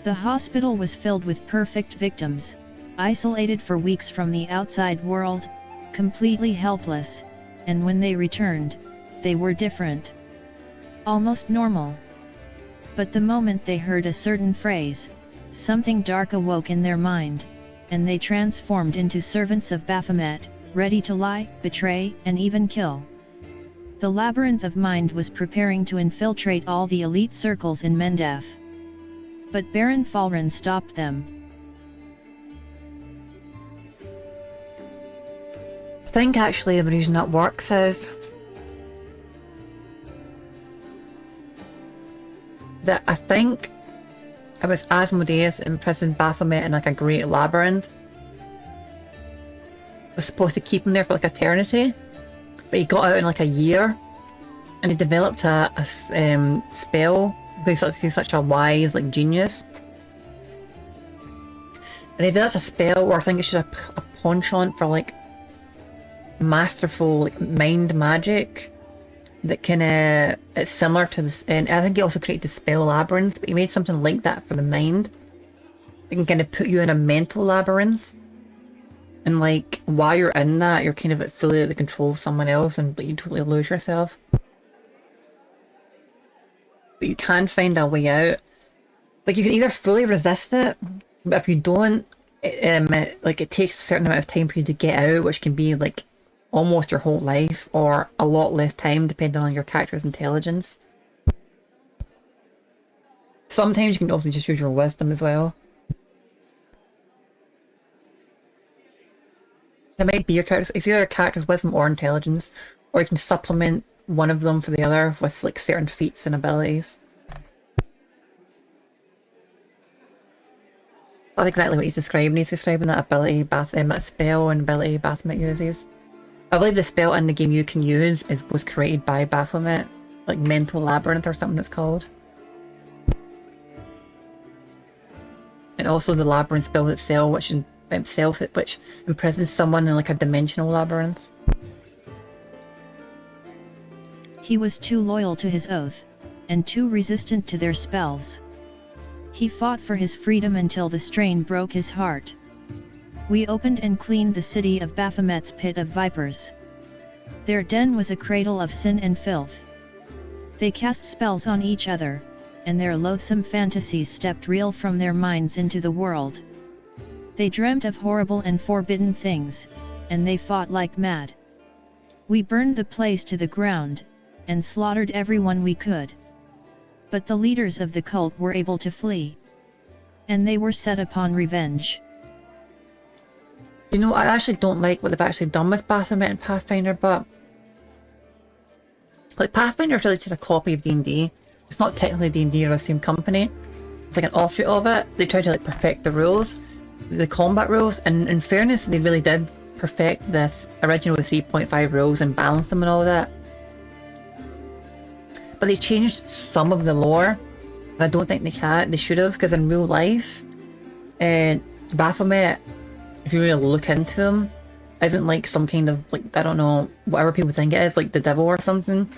The hospital was filled with perfect victims, isolated for weeks from the outside world, completely helpless, and when they returned, they were different. Almost normal. But the moment they heard a certain phrase, something dark awoke in their mind, and they transformed into servants of Baphomet, ready to lie, betray, and even kill. The Labyrinth of Mind was preparing to infiltrate all the elite circles in Mendef. But Baron Falren stopped them. I think actually the reason that works is that I think it was Asmodeus imprisoned Baphomet in like a great labyrinth. Was supposed to keep him there for like eternity, but he got out in like a year, and he developed a spell because he's such a wise like genius. And he developed a spell, or I think it's just a penchant for like masterful like mind magic that it's similar to this. And I think he also created the spell labyrinth, but he made something like that for the mind. It can kind of put you in a mental labyrinth. And like, while you're in that, you're kind of fully at the control of someone else and you totally lose yourself. But you can find a way out. Like, you can either fully resist it, but if you don't, it takes a certain amount of time for you to get out, which can be like almost your whole life, or a lot less time depending on your character's intelligence. Sometimes you can also just use your wisdom as well. It might be your character's, it's either a character's wisdom or intelligence, or you can supplement one of them for the other with like certain feats and abilities. That's exactly what he's describing. He's describing that ability, that spell and ability Baphomet uses. I believe the spell in the game you can use was created by Baphomet, like Mental Labyrinth or something it's called. And also the labyrinth spell itself, which imprisons someone in like a dimensional labyrinth. He was too loyal to his oath, and too resistant to their spells. He fought for his freedom until the strain broke his heart. We opened and cleaned the city of Baphomet's pit of vipers. Their den was a cradle of sin and filth. They cast spells on each other, and their loathsome fantasies stepped real from their minds into the world. They dreamt of horrible and forbidden things, and they fought like mad. We burned the place to the ground, and slaughtered everyone we could. But the leaders of the cult were able to flee. And they were set upon revenge. You know, I actually don't like what they've actually done with Baphomet and Pathfinder, but like Pathfinder is really just a copy of D&D. It's not technically D&D or the same company. It's like an offshoot of it. They tried to like perfect the rules, the combat rules, and in fairness, they really did perfect the original 3.5 rules and balance them and all that. But they changed some of the lore. And I don't think they should have, because in real life, Baphomet, if you really look into him, isn't like some kind of, like, I don't know, whatever people think it is, like the devil or something.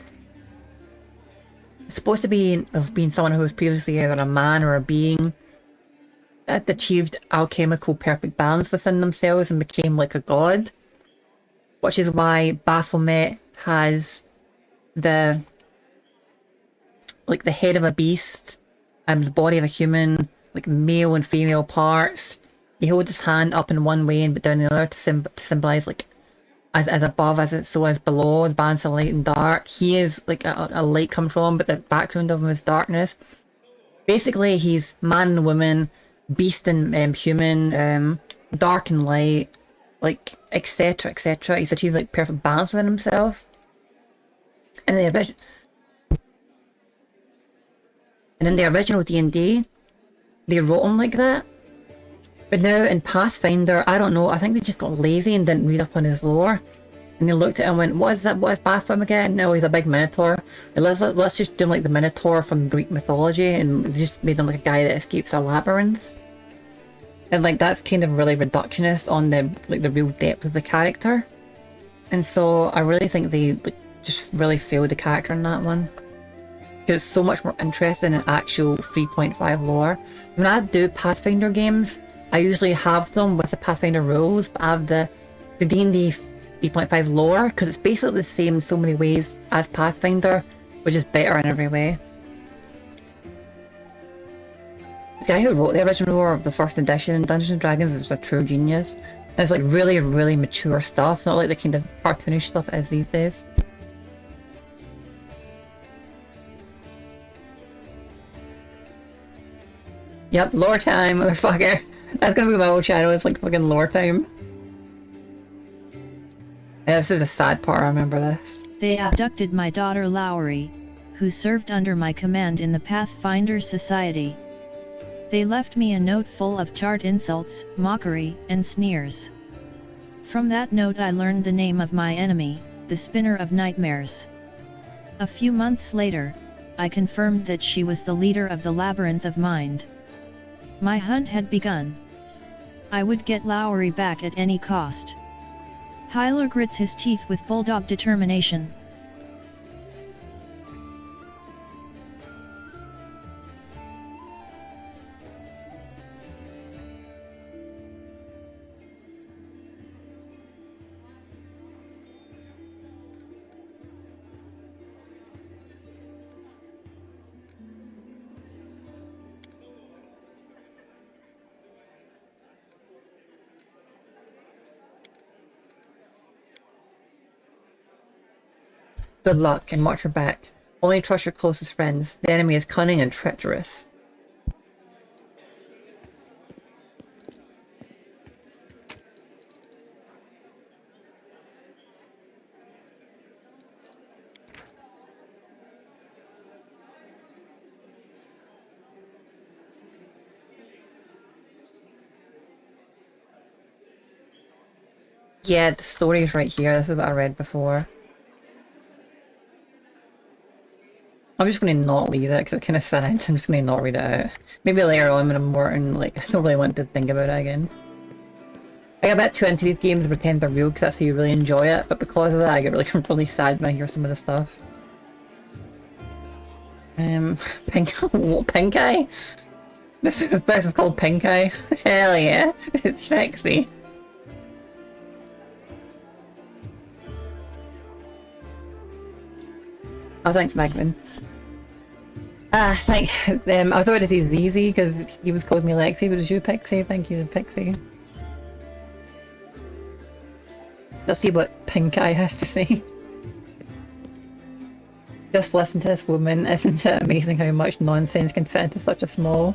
It's supposed to be of being someone who was previously either a man or a being that achieved alchemical perfect balance within themselves and became like a god. Which is why Baphomet has the head of a beast and the body of a human, like male and female parts. He holds his hand up in one way and but down the other to symbolize like as above as below, the balance of light and dark. He is like a light comes from him, but the background of him is darkness. Basically, he's man and woman, beast and human, dark and light, like etc. etc. He's achieved like perfect balance within himself. And in the original D&D, they wrote him like that. But now in Pathfinder, I don't know, I think they just got lazy and didn't read up on his lore. And they looked at him and went, what is that? What is Baphomet again? No, he's a big minotaur. Let's just do him like the minotaur from Greek mythology, and they just made him like a guy that escapes a labyrinth. And like that's kind of really reductionist on the real depth of the character. And so I really think they just really failed the character in that one. Because it's so much more interesting in actual 3.5 lore. When I do Pathfinder games, I usually have them with the Pathfinder rules, but I have the D&D 3.5 lore, because it's basically the same in so many ways as Pathfinder, which is better in every way. The guy who wrote the original lore of the first edition in Dungeons & Dragons was a true genius. And it's like really, really mature stuff, not like the kind of cartoonish stuff it is these days. Yep, lore time, motherfucker. That's gonna be my old channel, it's like fucking lore time. Yeah, this is a sad part, I remember this. They abducted my daughter Lowry, who served under my command in the Pathfinder Society. They left me a note full of tart insults, mockery, and sneers. From that note I learned the name of my enemy, the Spinner of Nightmares. A few months later, I confirmed that she was the leader of the Labyrinth of Mind. My hunt had begun. I would get Lowry back at any cost. Hyler grits his teeth with bulldog determination. Good luck and watch your back. Only trust your closest friends. The enemy is cunning and treacherous. Yeah, the story is right here. This is what I read before. I'm just going to not read it because it's kind of sad. I'm just going to not read it out. Maybe later on when I'm more and like, I don't really want to think about it again. I get a bit too into these games and pretend they're real because that's how you really enjoy it, but because of that I get really sad when I hear some of the stuff. Pink Eye? This is called Pink Eye. Hell yeah, it's sexy. Oh, thanks, Magman. Thanks. I was about to say ZZ because he was calling me Lexi, but it was you, Pixie. Thank you, Pixie. Let's see what Pink Eye has to say. Just listen to this woman. Isn't it amazing how much nonsense can fit into such a small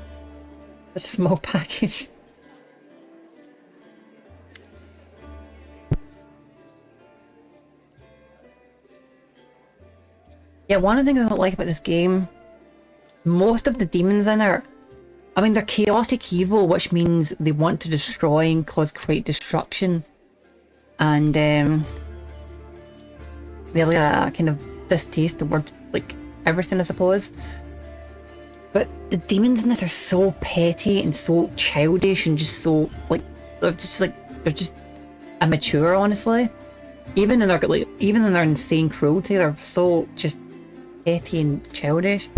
package? Yeah, one of the things I don't like about this game, most of the demons in there, I mean, they're chaotic evil, which means they want to destroy and cause great destruction. and they have like a kind of distaste towards like everything, I suppose. But the demons in this are so petty and so childish and just so like they're just immature, honestly. Even in their insane cruelty, they're so just petty and childish.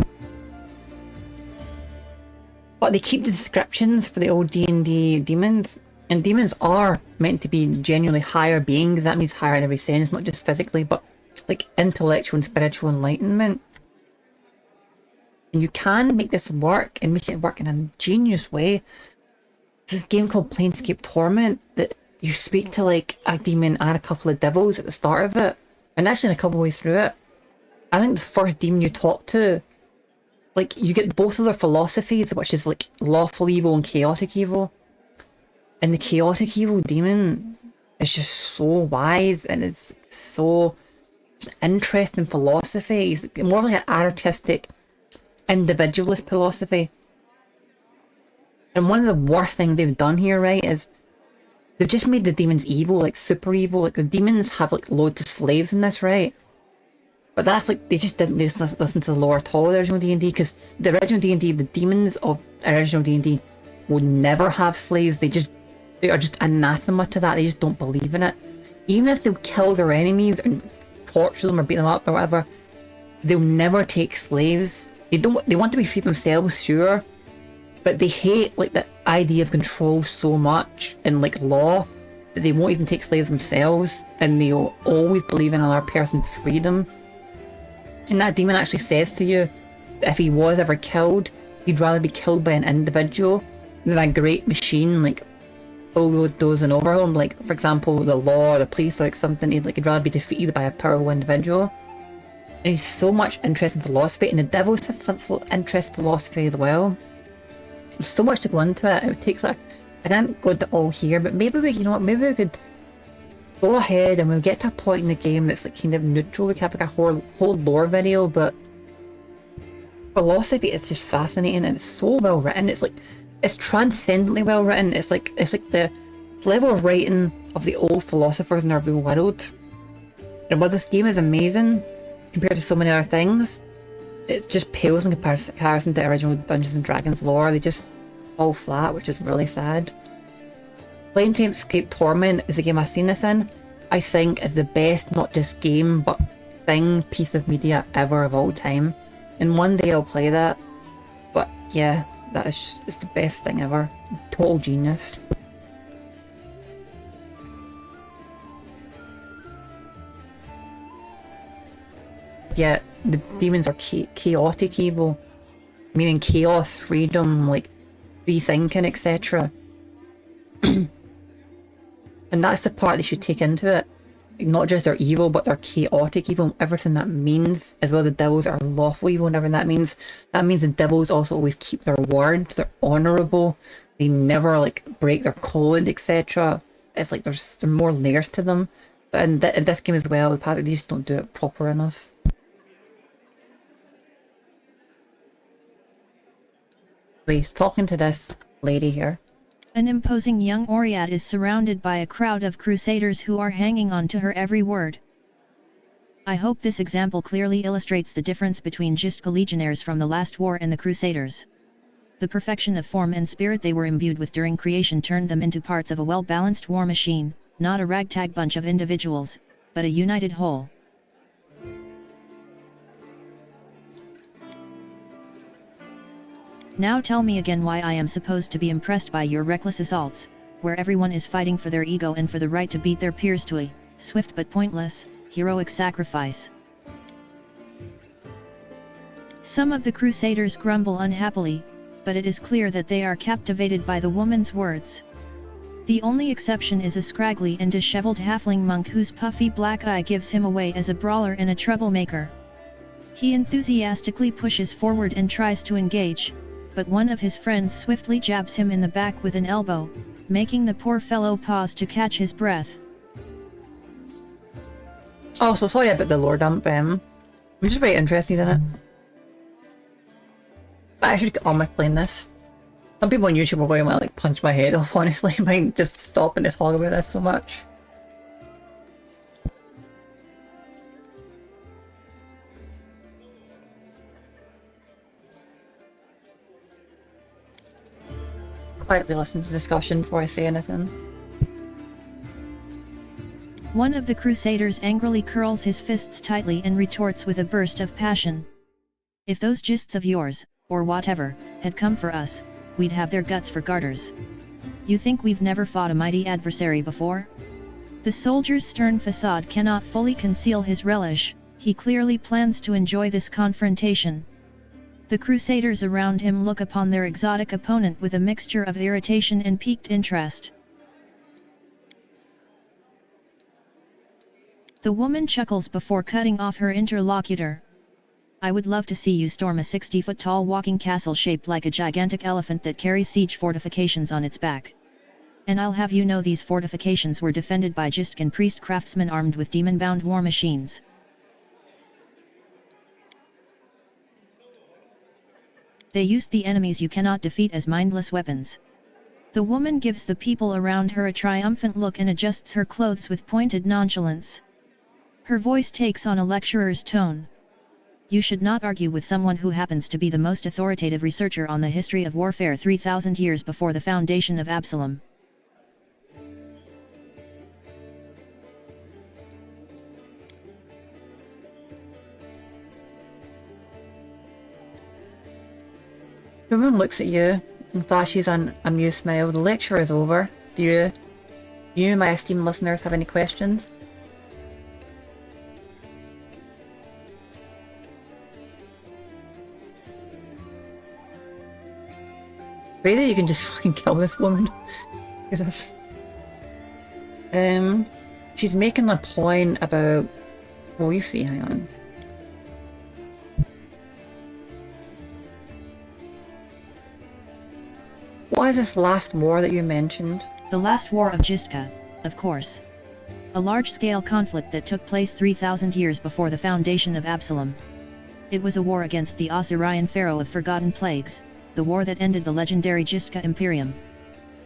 But they keep the descriptions for the old D&D demons, and demons are meant to be genuinely higher beings. That means higher in every sense, not just physically, but like intellectual and spiritual enlightenment. And you can make this work and make it work in a genius way. There's this game called Planescape Torment that you speak to like a demon and a couple of devils at the start of it, and actually in a couple of ways through it. I think the first demon you talk to, like, you get both of their philosophies, which is like lawful evil and chaotic evil. And the chaotic evil demon is just so wise and it's so interesting philosophy. He's more like an artistic, individualist philosophy. And one of the worst things they've done here, right, is they've just made the demons evil, like super evil. Like the demons have like loads of slaves in this, right? But that's like, they just didn't listen to the lore at all, the original D&D, because the original D&D, the demons of original D&D would never have slaves. They are just anathema to that. They just don't believe in it. Even if they'll kill their enemies and torture them or beat them up or whatever, they'll never take slaves. They want to be free themselves, sure, but they hate like the idea of control so much in like law that they won't even take slaves themselves, and they'll always believe in another person's freedom. And that demon actually says to you that if he was ever killed, he'd rather be killed by an individual than a great machine like bulldozing over him. Like, for example, the law or the police or like something. He'd rather be defeated by a powerful individual. And he's so much interested in philosophy, and the devils have some interest in philosophy as well. There's so much to go into it. It takes like, I can't go into all here, but maybe maybe we could go ahead and we'll get to a point in the game that's like kind of neutral. We can have like a whole lore video, but philosophy is just fascinating and it's so well written. It's like, it's transcendently well written. It's like the level of writing of the old philosophers in our real world. And while this game is amazing compared to so many other things, it just pales in comparison to original Dungeons and Dragons lore. They just fall flat, which is really sad. Planescape Torment is a game I've seen this in. I think is the best, not just game, but piece of media ever of all time. And one day I'll play that. But yeah, that is just, it's the best thing ever. Total genius. Yeah, the demons are chaotic evil, meaning chaos, freedom, like free thinking, etc. And that's the part they should take into it. Not just they're evil, but they're chaotic evil, everything that means, as well as the devils are lawful evil and everything that means. That means the devils also always keep their word, they're honourable, they never like break their code, etc. It's like there are more layers to them. But in this game as well, they just don't do it proper enough. Please, talking to this lady here. An imposing young Oriat is surrounded by a crowd of crusaders who are hanging on to her every word. I hope this example clearly illustrates the difference between Jistka legionnaires from the last war and the crusaders. The perfection of form and spirit they were imbued with during creation turned them into parts of a well-balanced war machine, not a ragtag bunch of individuals, but a united whole. Now tell me again why I am supposed to be impressed by your reckless assaults, where everyone is fighting for their ego and for the right to beat their peers to a swift but pointless, heroic sacrifice. Some of the crusaders grumble unhappily, but it is clear that they are captivated by the woman's words. The only exception is a scraggly and disheveled halfling monk whose puffy black eye gives him away as a brawler and a troublemaker. He enthusiastically pushes forward and tries to engage, but one of his friends swiftly jabs him in the back with an elbow, making the poor fellow pause to catch his breath. Oh, so sorry about the lore dump. I'm just very interested in it. But I should get on with playing this. Some people on YouTube are going to like punch my head off, honestly, by just stopping to talk about this so much. quietly listen to the discussion before I say anything. One of the crusaders angrily curls his fists tightly and retorts with a burst of passion. If those gists of yours, or whatever, had come for us, we'd have their guts for garters. You think we've never fought a mighty adversary before? The soldier's stern facade cannot fully conceal his relish, he clearly plans to enjoy this confrontation. The crusaders around him look upon their exotic opponent with a mixture of irritation and piqued interest. The woman chuckles before cutting off her interlocutor. I would love to see you storm a 60-foot-tall walking castle shaped like a gigantic elephant that carries siege fortifications on its back. And I'll have you know these fortifications were defended by Jistkan priest craftsmen armed with demon-bound war machines. They used the enemies you cannot defeat as mindless weapons. The woman gives the people around her a triumphant look and adjusts her clothes with pointed nonchalance. Her voice takes on a lecturer's tone. You should not argue with someone who happens to be the most authoritative researcher on the history of warfare 3,000 years before the foundation of Absalom. The woman looks at you and flashes an amused smile. The lecture is over. Do you, my esteemed listeners, have any questions? Really, you can just fucking kill this woman. Jesus. She's making a point about... Oh, you see, hang on. What is this last war that you mentioned? The last war of Jistka, of course. A large-scale conflict that took place 3,000 years before the foundation of Absalom. It was a war against the Assyrian pharaoh of forgotten plagues, the war that ended the legendary Jistka Imperium.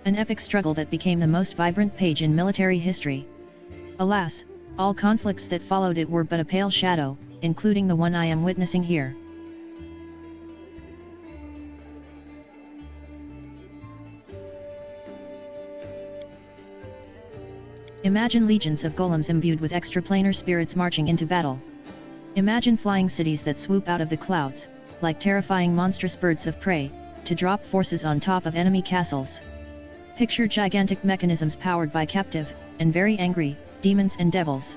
An epic struggle that became the most vibrant page in military history. Alas, all conflicts that followed it were but a pale shadow, including the one I am witnessing here. Imagine legions of golems imbued with extraplanar spirits marching into battle. Imagine flying cities that swoop out of the clouds, like terrifying monstrous birds of prey, to drop forces on top of enemy castles. Picture gigantic mechanisms powered by captive, and very angry, demons and devils.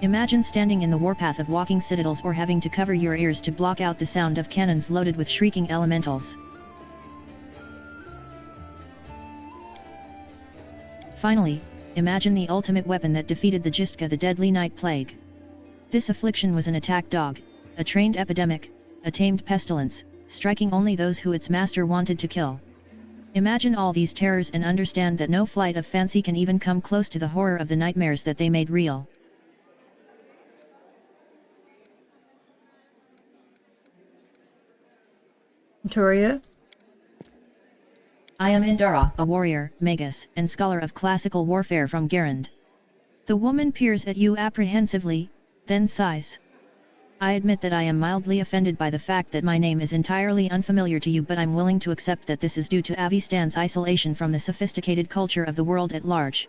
Imagine standing in the warpath of walking citadels or having to cover your ears to block out the sound of cannons loaded with shrieking elementals. Finally, imagine the ultimate weapon that defeated the Jistka, the deadly night plague. This affliction was an attack dog, a trained epidemic, a tamed pestilence, striking only those who its master wanted to kill. Imagine all these terrors and understand that no flight of fancy can even come close to the horror of the nightmares that they made real. Who are you? I am Indara, a warrior, magus, and scholar of classical warfare from Garand. The woman peers at you apprehensively, then sighs. I admit that I am mildly offended by the fact that my name is entirely unfamiliar to you, but I'm willing to accept that this is due to Avistan's isolation from the sophisticated culture of the world at large.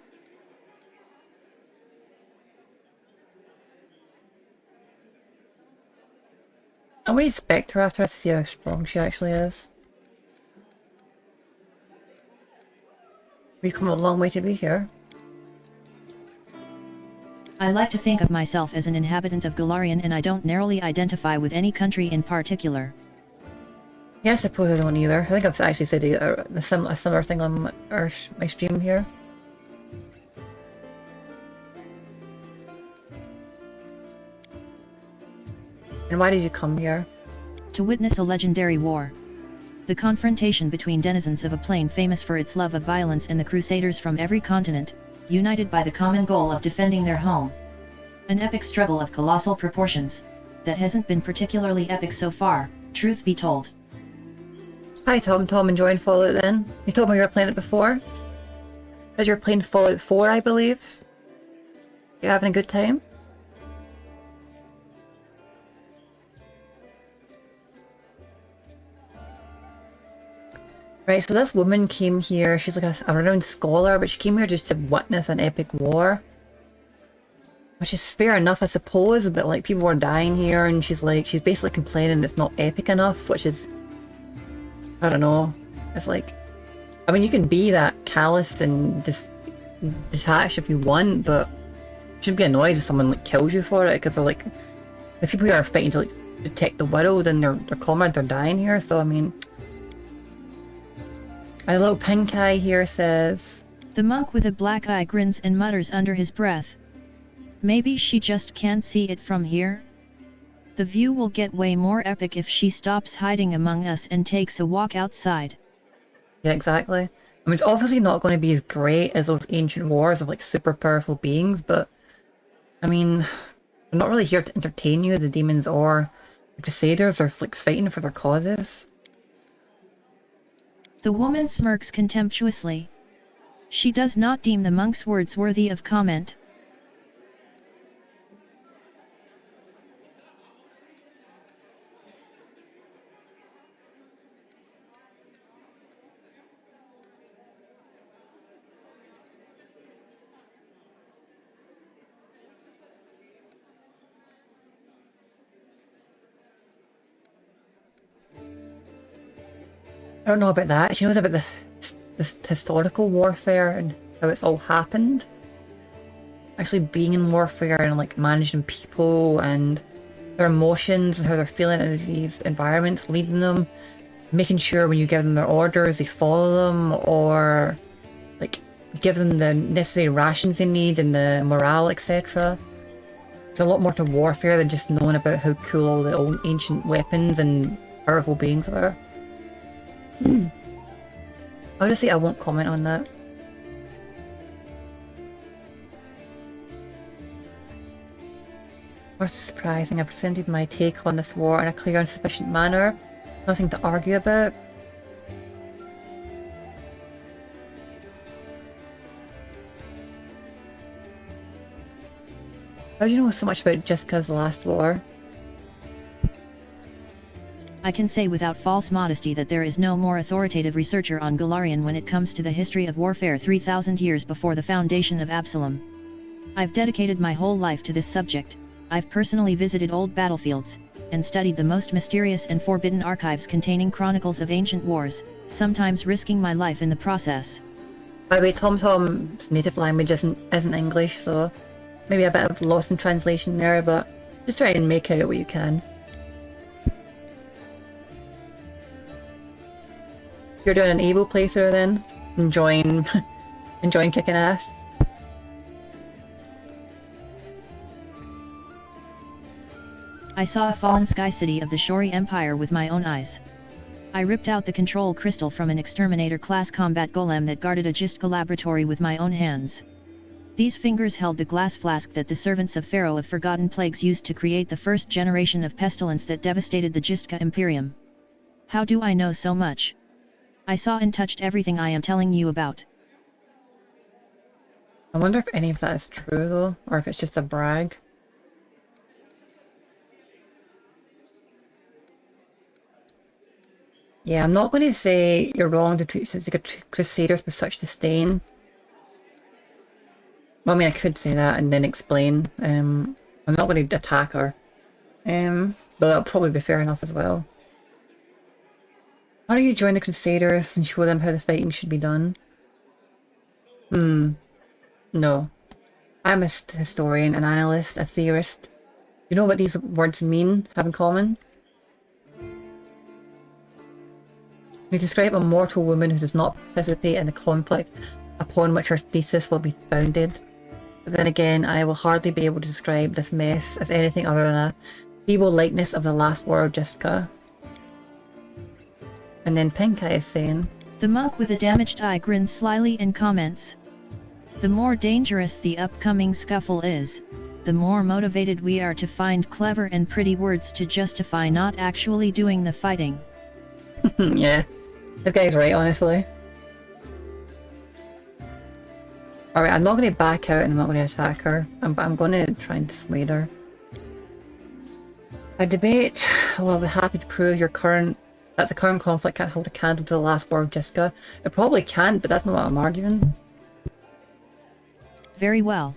I'm going to respect her after I see how strong she actually is. We've come a long way to be here. I like to think of myself as an inhabitant of Galarian, and I don't narrowly identify with any country in particular. Yeah, I suppose I don't either. I think I've actually said a similar thing on my stream here. And why did you come here? To witness a legendary war. The confrontation between denizens of a plane famous for its love of violence and the crusaders from every continent, united by the common goal of defending their home. An epic struggle of colossal proportions, that hasn't been particularly epic so far, truth be told. Hi Tom, enjoying Fallout then? You told me you were playing it before? Because you're playing Fallout 4, I believe? You having a good time? Right, so this woman came here, she's like a renowned scholar, but she came here just to witness an epic war. Which is fair enough, I suppose, but like people were dying here and she's basically complaining it's not epic enough, which is, I don't know. It's like, I mean, you can be that callous and just detached if you want, but you shouldn't be annoyed if someone like kills you for it, because they're like, the people who are fighting to like protect the world and their comrades are dying here, so I mean. A little pink eye here says... The monk with a black eye grins and mutters under his breath. Maybe she just can't see it from here? The view will get way more epic if she stops hiding among us and takes a walk outside. Yeah, exactly. I mean, it's obviously not going to be as great as those ancient wars of like super powerful beings, but I mean, they're not really here to entertain you, the demons or the crusaders are like fighting for their causes. The woman smirks contemptuously. She does not deem the monk's words worthy of comment. I don't know about that. She knows about this historical warfare and how it's all happened. Actually being in warfare and like managing people and their emotions and how they're feeling in these environments, leading them, making sure when you give them their orders they follow them, or like give them the necessary rations they need and the morale, etc. There's a lot more to warfare than just knowing about how cool all the old ancient weapons and powerful beings are. Honestly, I won't comment on that. What's surprising, I presented my take on this war in a clear and sufficient manner. Nothing to argue about. How do you know so much about Jessica's last war? I can say without false modesty that there is no more authoritative researcher on Golarion when it comes to the history of warfare 3,000 years before the foundation of Absalom. I've dedicated my whole life to this subject. I've personally visited old battlefields, and studied the most mysterious and forbidden archives containing chronicles of ancient wars, sometimes risking my life in the process. By the way, TomTom's native language isn't English, so maybe a bit of lost in translation there, but just try and make out what you can. You're doing an Evo playthrough then? Enjoying kicking ass? I saw a fallen sky city of the Shori Empire with my own eyes. I ripped out the control crystal from an exterminator-class combat golem that guarded a Jistka laboratory with my own hands. These fingers held the glass flask that the servants of Pharaoh of Forgotten Plagues used to create the first generation of pestilence that devastated the Jistka Imperium. How do I know so much? I saw and touched everything I am telling you about. I wonder if any of that is true though, or if it's just a brag. Yeah, I'm not going to say you're wrong to treat the Crusaders with such disdain. Well, I mean, I could say that and then explain. I'm not going to attack her. But that'll probably be fair enough as well. How do you join the Crusaders and show them how the fighting should be done? No. I'm a historian, an analyst, a theorist. You know what these words mean, have in common? We describe a mortal woman who does not participate in the conflict upon which her thesis will be founded. But then again, I will hardly be able to describe this mess as anything other than a feeble likeness of the last war of Jistka. And then Pink Eye is saying, The monk with a damaged eye grins slyly and comments. The more dangerous the upcoming scuffle is, the more motivated we are to find clever and pretty words to justify not actually doing the fighting. Yeah, this guy's right, honestly. Alright, I'm not going to back out and I'm not going to attack her. I'm going to try and dissuade her. A debate, well, I'll be happy to prove your current that the current conflict can't hold a candle to the last war of Jiska. It probably can, but that's not what I'm arguing. Very well.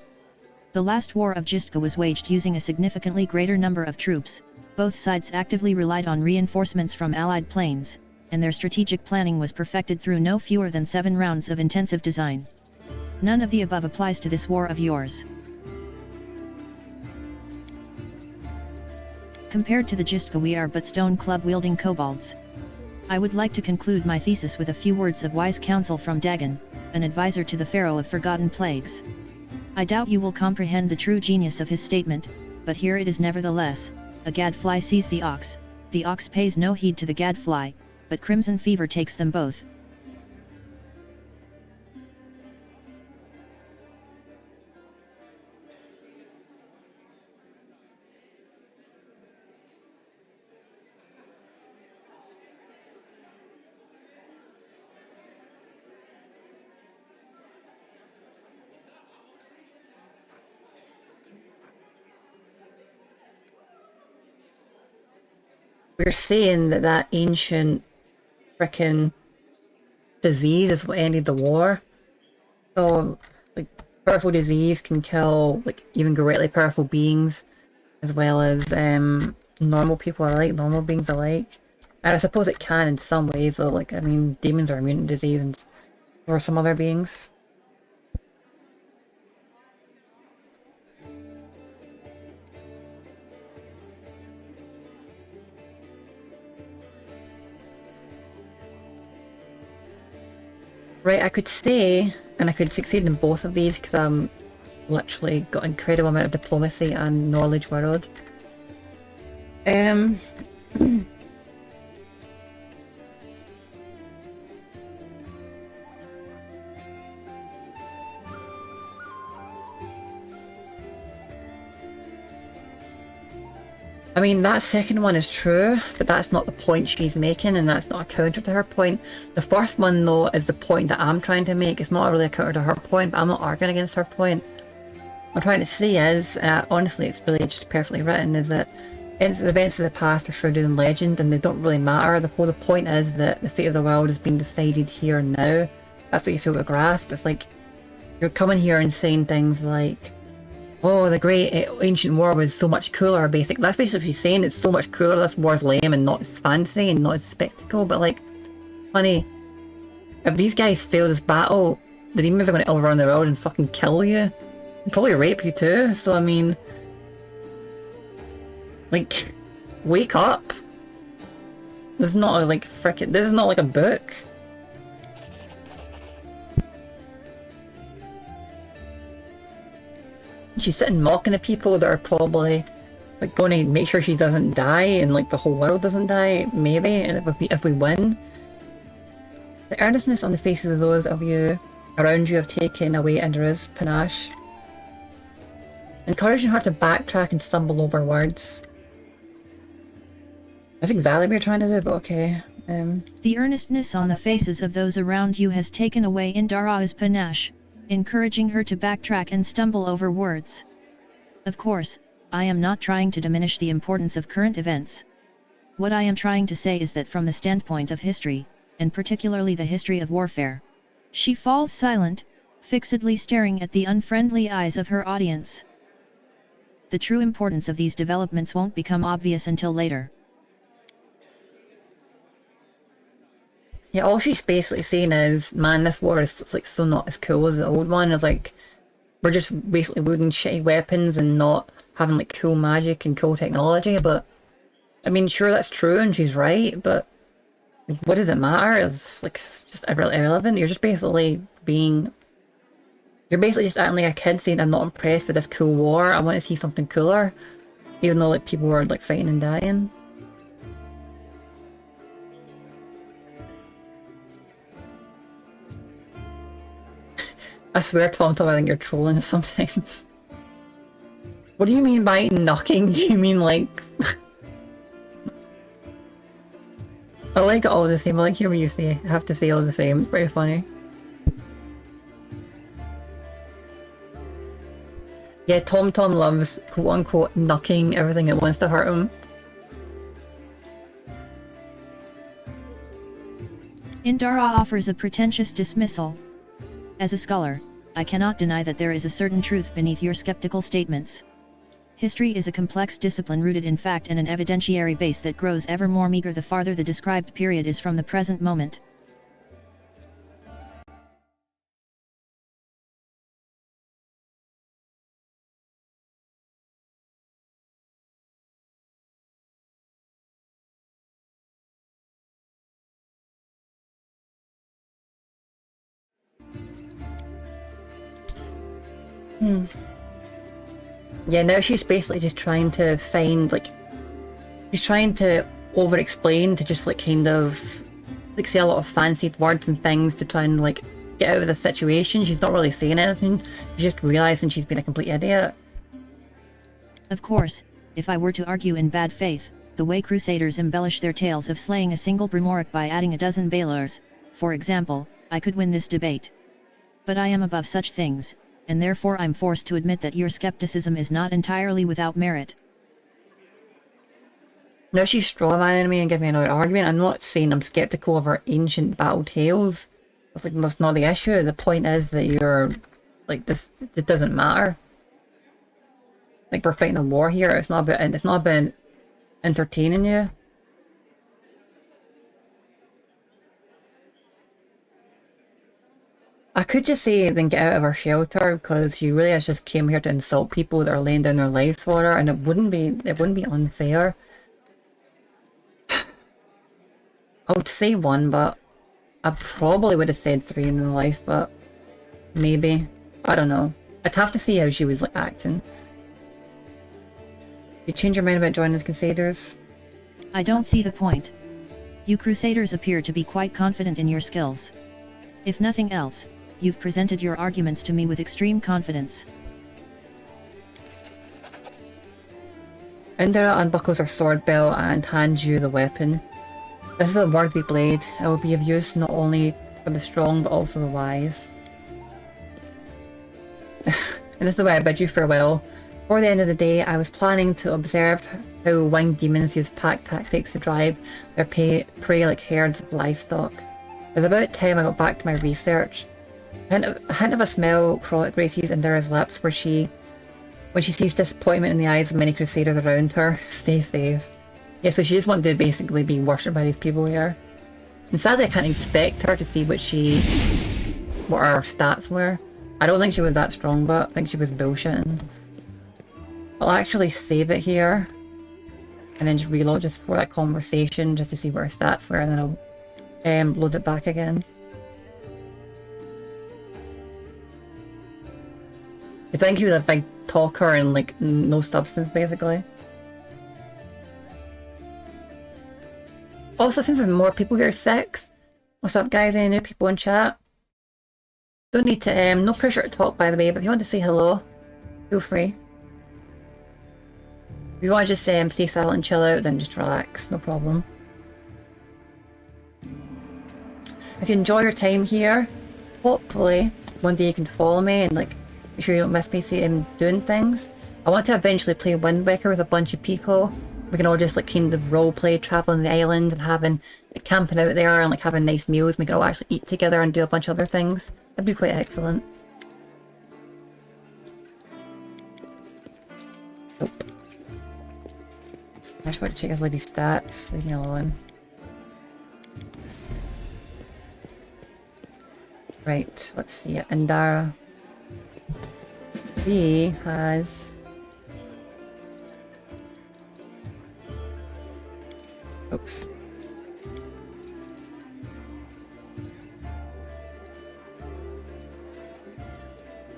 The last war of Jiska was waged using a significantly greater number of troops. Both sides actively relied on reinforcements from Allied planes, and their strategic planning was perfected through no fewer than 7 rounds of intensive design. None of the above applies to this war of yours. Compared to the Jiska, we are but stone club-wielding kobolds. I would like to conclude my thesis with a few words of wise counsel from Dagon, an advisor to the Pharaoh of Forgotten Plagues. I doubt you will comprehend the true genius of his statement, but here it is nevertheless: a gadfly sees the ox pays no heed to the gadfly, but crimson fever takes them both. We're saying that that ancient frickin' disease is what ended the war. So, like, powerful disease can kill, like, even greatly powerful beings, as well as normal people alike, normal beings alike. And I suppose it can in some ways, though. Like, I mean, demons are immune to disease, and or some other beings. Right, I could stay, and I could succeed in both of these, because I'm literally got an incredible amount of diplomacy and knowledge world. I mean, that second one is true, but that's not the point she's making, and that's not a counter to her point. The first one, though, is the point that I'm trying to make. It's not really a counter to her point, but I'm not arguing against her point. What I'm trying to say is, honestly, it's really just perfectly written, is that the events of the past are shrouded in legend, and they don't really matter. The whole point is that the fate of the world is being decided here and now. That's what you feel to grasp. It's like, you're coming here and saying things like, oh, the great ancient war was so much cooler, basically. That's basically what you're saying. It's so much cooler. This war's lame and not as fancy and not as spectacle. But, like, honey, if these guys fail this battle, the demons are going to overrun the world and fucking kill you. And probably rape you too. So, I mean, like, wake up. This is not like frickin'. This is not like a book. She's sitting mocking the people that are probably like going to make sure she doesn't die and like the whole world doesn't die, maybe, and if we win. The earnestness on the faces of those of you around you have taken away Indra's panache, encouraging her to backtrack and stumble over words. That's exactly what you're trying to do, but okay. The earnestness on the faces of those around you has taken away Indara's panache, encouraging her to backtrack and stumble over words. Of course, I am not trying to diminish the importance of current events. What I am trying to say is that from the standpoint of history, and particularly the history of warfare, she falls silent, fixedly staring at the unfriendly eyes of her audience. The true importance of these developments won't become obvious until later. Yeah, all she's basically saying is, man, this war is like so not as cool as the old one. It's like, we're just basically wielding shitty weapons and not having like cool magic and cool technology. But I mean, sure, that's true and she's right, but what does it matter? It's like, it's just irrelevant. You're just basically you're basically just acting like a kid saying, I'm not impressed with this cool war, I want to see something cooler, even though like people were like fighting and dying. I swear, Tom, I think you're trolling us sometimes. What do you mean by knocking? Do you mean like... I like it all the same. I like hearing you say, have to say all the same. It's very funny. Yeah, Tom loves quote-unquote knocking everything that wants to hurt him. Indara offers a pretentious dismissal. As a scholar, I cannot deny that there is a certain truth beneath your skeptical statements. History is a complex discipline rooted in fact and an evidentiary base that grows ever more meager the farther the described period is from the present moment. Yeah, now she's basically just trying to find, like, she's trying to over-explain to just, like, kind of, like, say a lot of fancied words and things to try and, like, get out of the situation. She's not really saying anything. She's just realising she's been a complete idiot. Of course, if I were to argue in bad faith, the way Crusaders embellish their tales of slaying a single Brimoric by adding a dozen Balors, for example, I could win this debate. But I am above such things, and therefore I'm forced to admit that your skepticism is not entirely without merit. Now she's strawmanning me and giving me another argument. I'm not saying I'm skeptical of her ancient battle tales. That's like, that's not the issue. The point is that you're, like, this, it doesn't matter. Like, we're fighting a war here. It's not about entertaining you. I could just say then get out of her shelter, because she really has just came here to insult people that are laying down their lives for her, and it wouldn't be unfair. I would say 1, but I probably would have said 3 in real life, but maybe. I don't know. I'd have to see how she was, like, acting. You change your mind about joining the Crusaders? I don't see the point. You Crusaders appear to be quite confident in your skills. If nothing else, you've presented your arguments to me with extreme confidence. Indra unbuckles her sword belt and hands you the weapon. This is a worthy blade. It will be of use not only for the strong but also the wise. And this is the way I bid you farewell. Before the end of the day, I was planning to observe how winged demons use pack tactics to drive their prey like herds of livestock. It was about time I got back to my research. A hint of a smile graces Indira's lips when she sees disappointment in the eyes of many crusaders around her. Stay safe. Yeah, so she just wanted to basically be worshipped by these people here. And sadly I can't expect her to see what her stats were. I don't think she was that strong, but I think she was bullshitting. I'll actually save it here. And then just reload just for that conversation, just to see what her stats were, and then I'll load it back again. I think he was a big talker and, like, no substance, basically. Also, since there's more people here, 6. What's up, guys? Any new people in chat? Don't need to, no pressure to talk, by the way, but if you want to say hello, feel free. If you want to just stay silent and chill out, then just relax, no problem. If you enjoy your time here, hopefully one day you can follow me and, like, make sure you don't miss me doing things. I want to eventually play Wind Waker with a bunch of people. We can all just, like, kind of roleplay, traveling the island and having, like, camping out there and, like, having nice meals. We can all actually eat together and do a bunch of other things. That'd be quite excellent. Nope. I just want to check this lady's stats. Leave me alone. Right, let's see it. Indara. He has... Oops.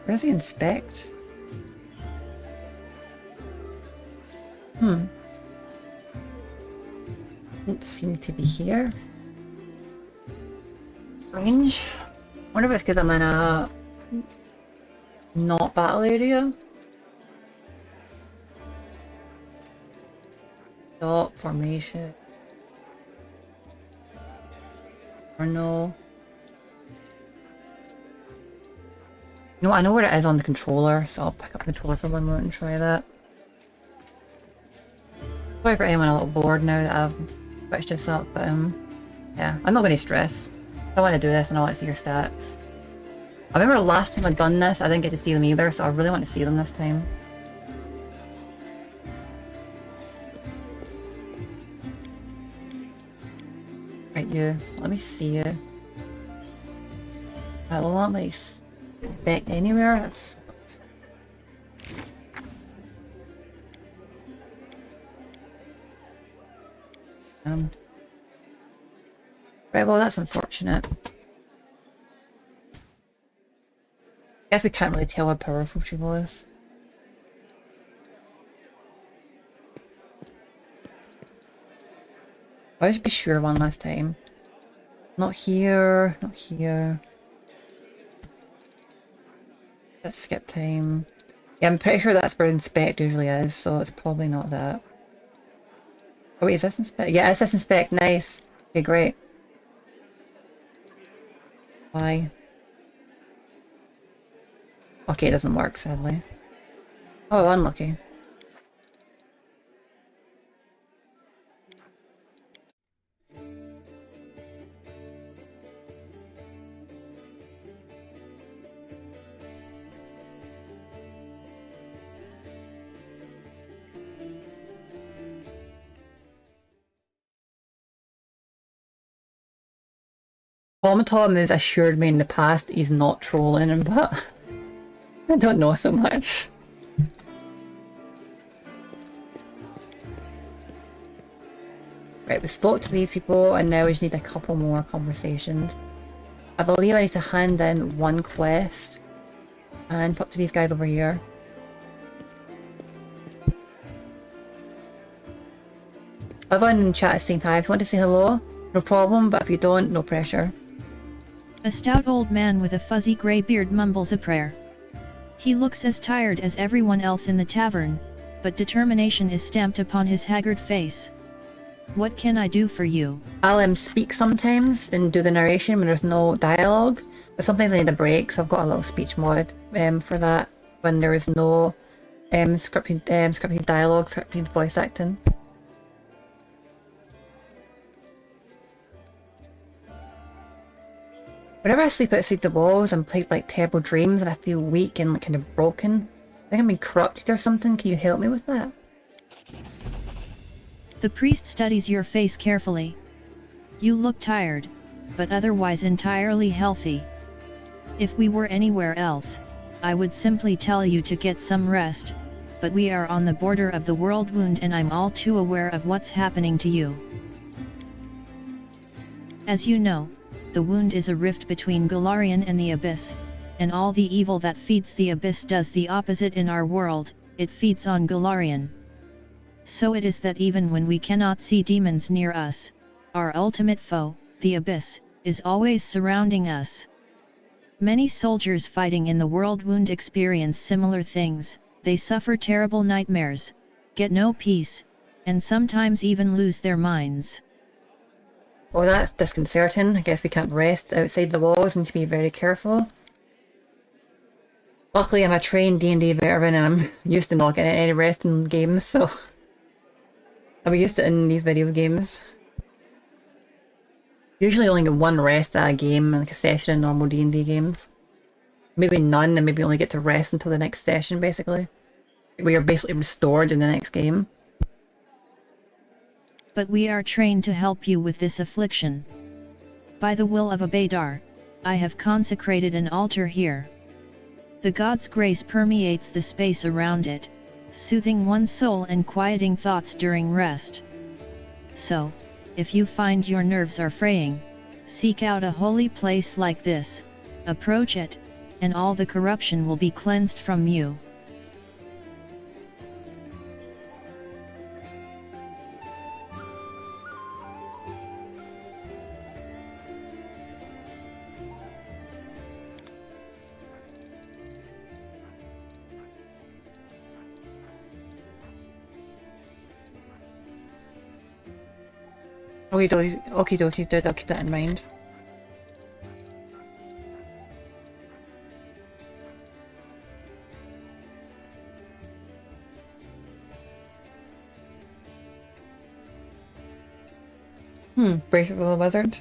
Where does he inspect? Doesn't seem to be here. Range? Wonder if it's because I'm in a not battle area. Stop formation. Or no. You know what, I know where it is on the controller, so I'll pick up the controller for one moment and try that. Sorry for anyone a little bored now that I've switched this up, but yeah, I'm not going to stress. I want to do this and I want to see your stats. I remember last time I'd done this, I didn't get to see them either, so I really want to see them this time. Right, you. Let me see you. I don't want my spec anywhere. That's... Right, well that's unfortunate. Guess we can't really tell how powerful she was. I'll just be sure one last time. Not here, not here. Let's skip time. Yeah, I'm pretty sure that's where inspect usually is, so it's probably not that. Oh wait, is this inspect? Yeah, it's this inspect, nice. Okay, great. Why? Okay, it doesn't work, sadly. Oh, unlucky. Tom has assured me in the past he's not trolling, but I don't know so much. Right, we spoke to these people and now we just need a couple more conversations. I believe I need to hand in one quest and talk to these guys over here. Everyone in chat is saying hi. If you want to say hello, no problem, but if you don't, no pressure. A stout old man with a fuzzy grey beard mumbles a prayer. He looks as tired as everyone else in the tavern, but determination is stamped upon his haggard face. What can I do for you? I'll speak sometimes and do the narration when there's no dialogue, but sometimes I need a break, so I've got a little speech mod for that when there is no scripted dialogue, scripted voice acting. Whenever I sleep outside the walls, I'm plagued like terrible dreams and I feel weak and like kind of broken. I think I'm being corrupted or something. Can you help me with that? The priest studies your face carefully. You look tired, but otherwise entirely healthy. If we were anywhere else, I would simply tell you to get some rest, but we are on the border of the world wound and I'm all too aware of what's happening to you. As you know, the wound is a rift between Golarion and the Abyss, and all the evil that feeds the Abyss does the opposite in our world, it feeds on Golarion. So it is that even when we cannot see demons near us, our ultimate foe, the Abyss, is always surrounding us. Many soldiers fighting in the world wound experience similar things, they suffer terrible nightmares, get no peace, and sometimes even lose their minds. Well, that's disconcerting. I guess we can't rest outside the walls and to be very careful. Luckily, I'm a trained D&D veteran and I'm used to not getting any rest in games, so I'm used to it in these video games. Usually only get one rest at a game, like a session in normal D&D games. Maybe none, and maybe only get to rest until the next session, basically. Where you're basically restored in the next game. But we are trained to help you with this affliction. By the will of Abadar, I have consecrated an altar here. The god's grace permeates the space around it, soothing one's soul and quieting thoughts during rest. So, if you find your nerves are fraying, seek out a holy place like this, approach it, and all the corruption will be cleansed from you. Okie dokie, dude, I'll keep that in mind. Bracelet of the Wizard.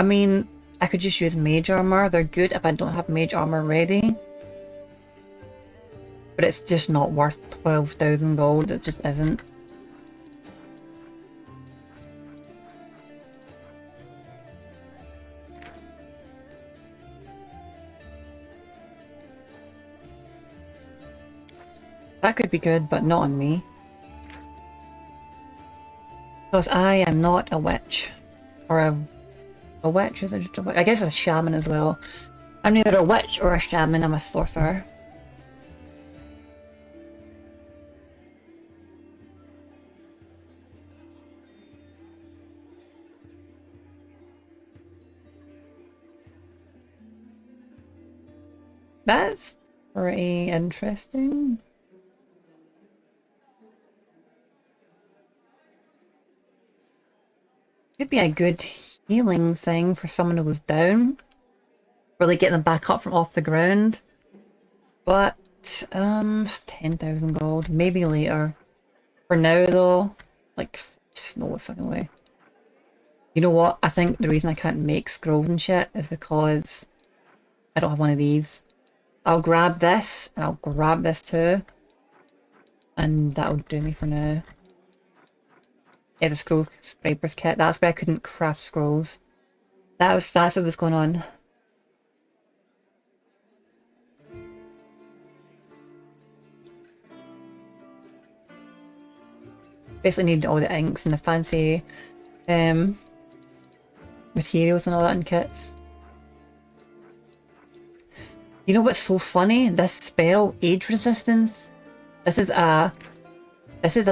I mean, I could just use mage armor. They're good if I don't have mage armor ready. But it's just not worth 12,000 gold. It just isn't. That could be good, but not on me. Because I am not a witch. Or a witch? Is it just a witch? I guess a shaman as well. I'm neither a witch or a shaman, I'm a sorcerer. That's pretty interesting. Could be a good healing thing for someone who was down. Really get them back up from off the ground. But 10,000 gold, maybe later. For now though, like, just no fucking way. You know what? I think the reason I can't make scrolls and shit is because I don't have one of these. I'll grab this, and I'll grab this too. And that'll do me for now. Yeah, the scroll scraper's kit. That's why I couldn't craft scrolls. That's what was going on. Basically needed all the inks and the fancy materials and all that in kits. You know what's so funny? This spell, age resistance. This is a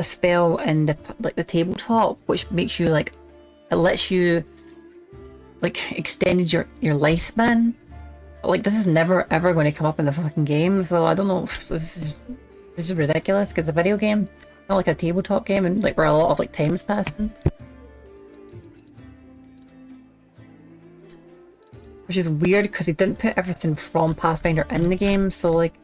spell in the tabletop, which makes you like, it lets you like extended your lifespan. Like this is never ever going to come up in the fucking game, so I don't know if this is ridiculous because it's a video game, not like a tabletop game, and like where a lot of like time's passing. Which is weird because he didn't put everything from Pathfinder in the game, so like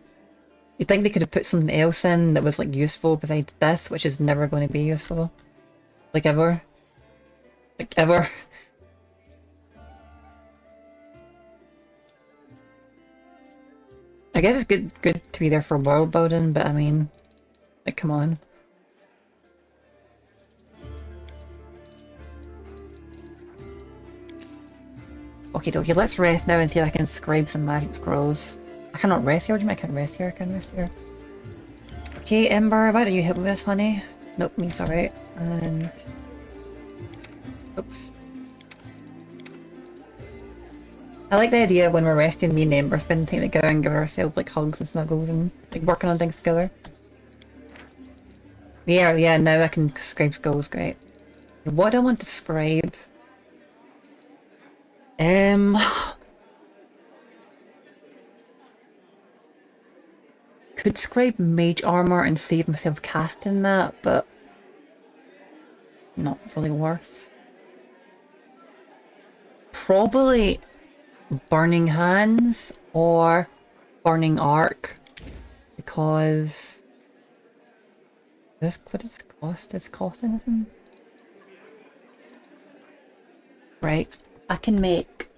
you'd think they could have put something else in that was like useful besides this, which is never going to be useful. Like ever. Like ever. I guess it's good to be there for world building, but I mean, like come on. Okie dokie, let's rest now and see if I can scribe some magic scrolls. I cannot rest here, what do you mean I can't rest here? I can rest here. Okay, Ember, why don't you help me with this, honey? Nope, me's alright. And... oops. I like the idea when we're resting, me and Ember spend time together and give ourselves like hugs and snuggles and like working on things together. Yeah, now I can scribe scrolls, great. What do I want to scribe? Could scribe mage armor and save myself casting that, but not really worth. Probably burning hands or burning arc, because this, what does it cost? Does it cost anything? Right, I can make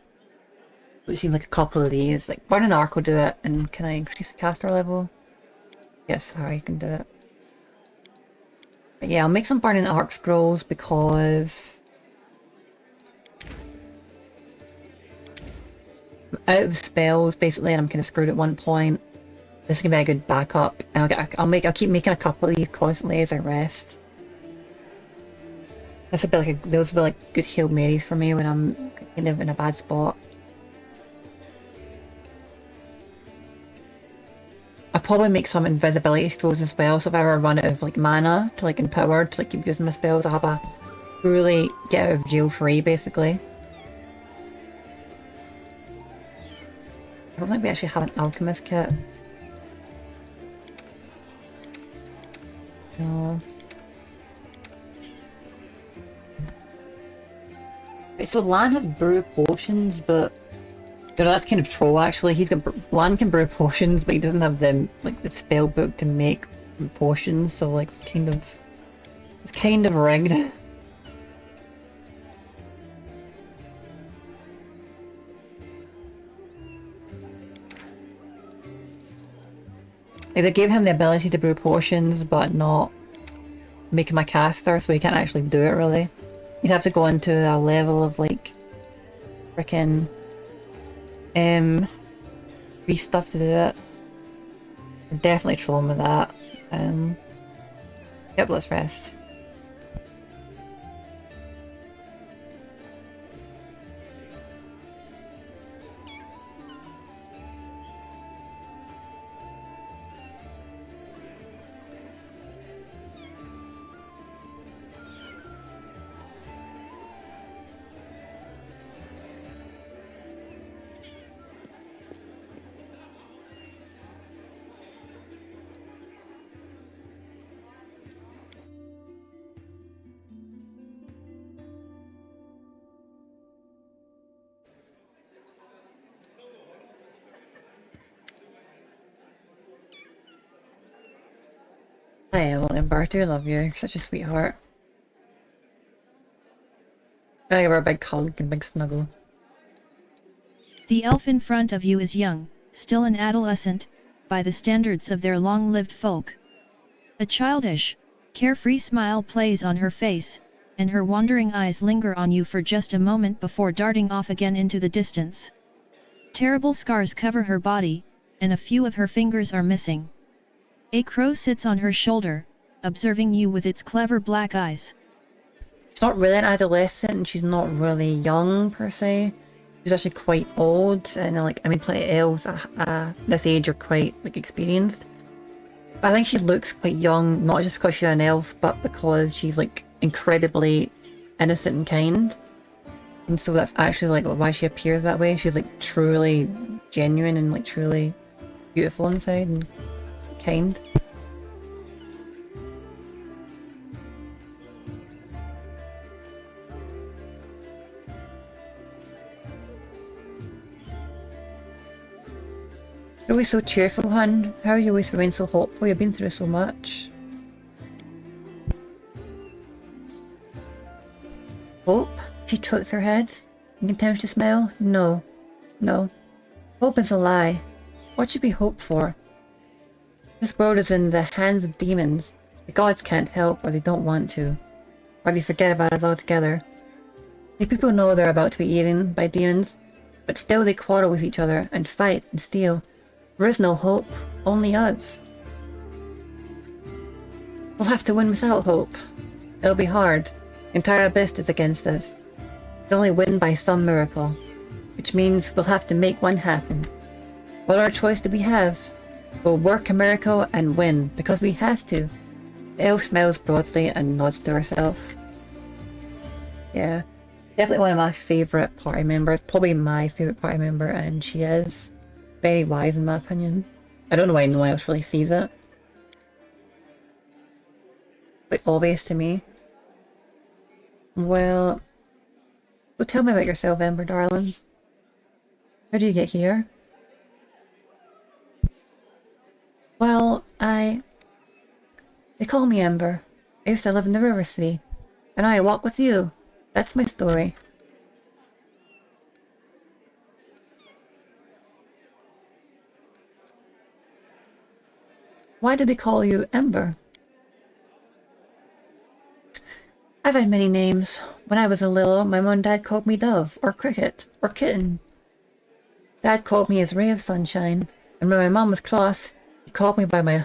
what seems like a couple of these. Like burning arc will do it, and can I increase the caster level? Yes, I can do it. But yeah, I'll make some burning arc scrolls because I'm out of spells basically, and I'm kind of screwed at one point. This is gonna be a good backup, and I'll keep making a couple of these constantly as I rest. This would be like those would be like good Hail Marys for me when I'm kind of in a bad spot. I'll probably make some invisibility scrolls as well, so if I ever run out of like mana to like empower to like keep using my spells, I'll have a truly get out of jail free basically. I don't think we actually have an alchemist kit. No. Wait, so Lan has brew potions, but you know, that's kind of troll actually. Lan can brew potions, but he doesn't have the spell book to make potions, so like it's kind of rigged. Like, they gave him the ability to brew potions, but not make him a caster, so he can't actually do it, really. You'd have to go into a level of, like, frickin' free stuff to do it. I'm definitely trolling with that. Yep, let's rest. Hi, well, Ember, I do love you. You're such a sweetheart. I give her a big hug and big snuggle. The elf in front of you is young, still an adolescent, by the standards of their long-lived folk. A childish, carefree smile plays on her face, and her wandering eyes linger on you for just a moment before darting off again into the distance. Terrible scars cover her body, and a few of her fingers are missing. A crow sits on her shoulder, observing you with its clever black eyes. She's not really an adolescent, and she's not really young, per se. She's actually quite old, and like, I mean, plenty of elves this age are quite, like, experienced. But I think she looks quite young, not just because she's an elf, but because she's, like, incredibly innocent and kind. And so that's actually, like, why she appears that way. She's, like, truly genuine and, like, truly beautiful inside and kind. You're always so cheerful, hun. How are you always remain so hopeful? You've been through so much. Hope? She tilts her head and continues to smile. No. No. Hope is a lie. What should we hope for? This world is in the hands of demons. The gods can't help, or they don't want to. Or they forget about us altogether. The people know they're about to be eaten by demons, but still they quarrel with each other and fight and steal. There is no hope, only us. We'll have to win without hope. It'll be hard. The entire abyss is against us. We'll only win by some miracle, which means we'll have to make one happen. What other choice do we have? We'll work a miracle and win, because we have to. The elf smiles broadly and nods to herself. Yeah, definitely one of my favourite party members, probably my favourite party member, and she is very wise in my opinion. I don't know why no one else really sees it. Quite obvious to me. Well, tell me about yourself, Ember, darling. How did you get here? Well, they call me Ember. I used to live in the River City. And I walk with you. That's my story. Why did they call you Ember? I've had many names. When I was a little, my mom and dad called me Dove, or Cricket, or Kitten. Dad called me his ray of sunshine, and when my mom was cross, he called me by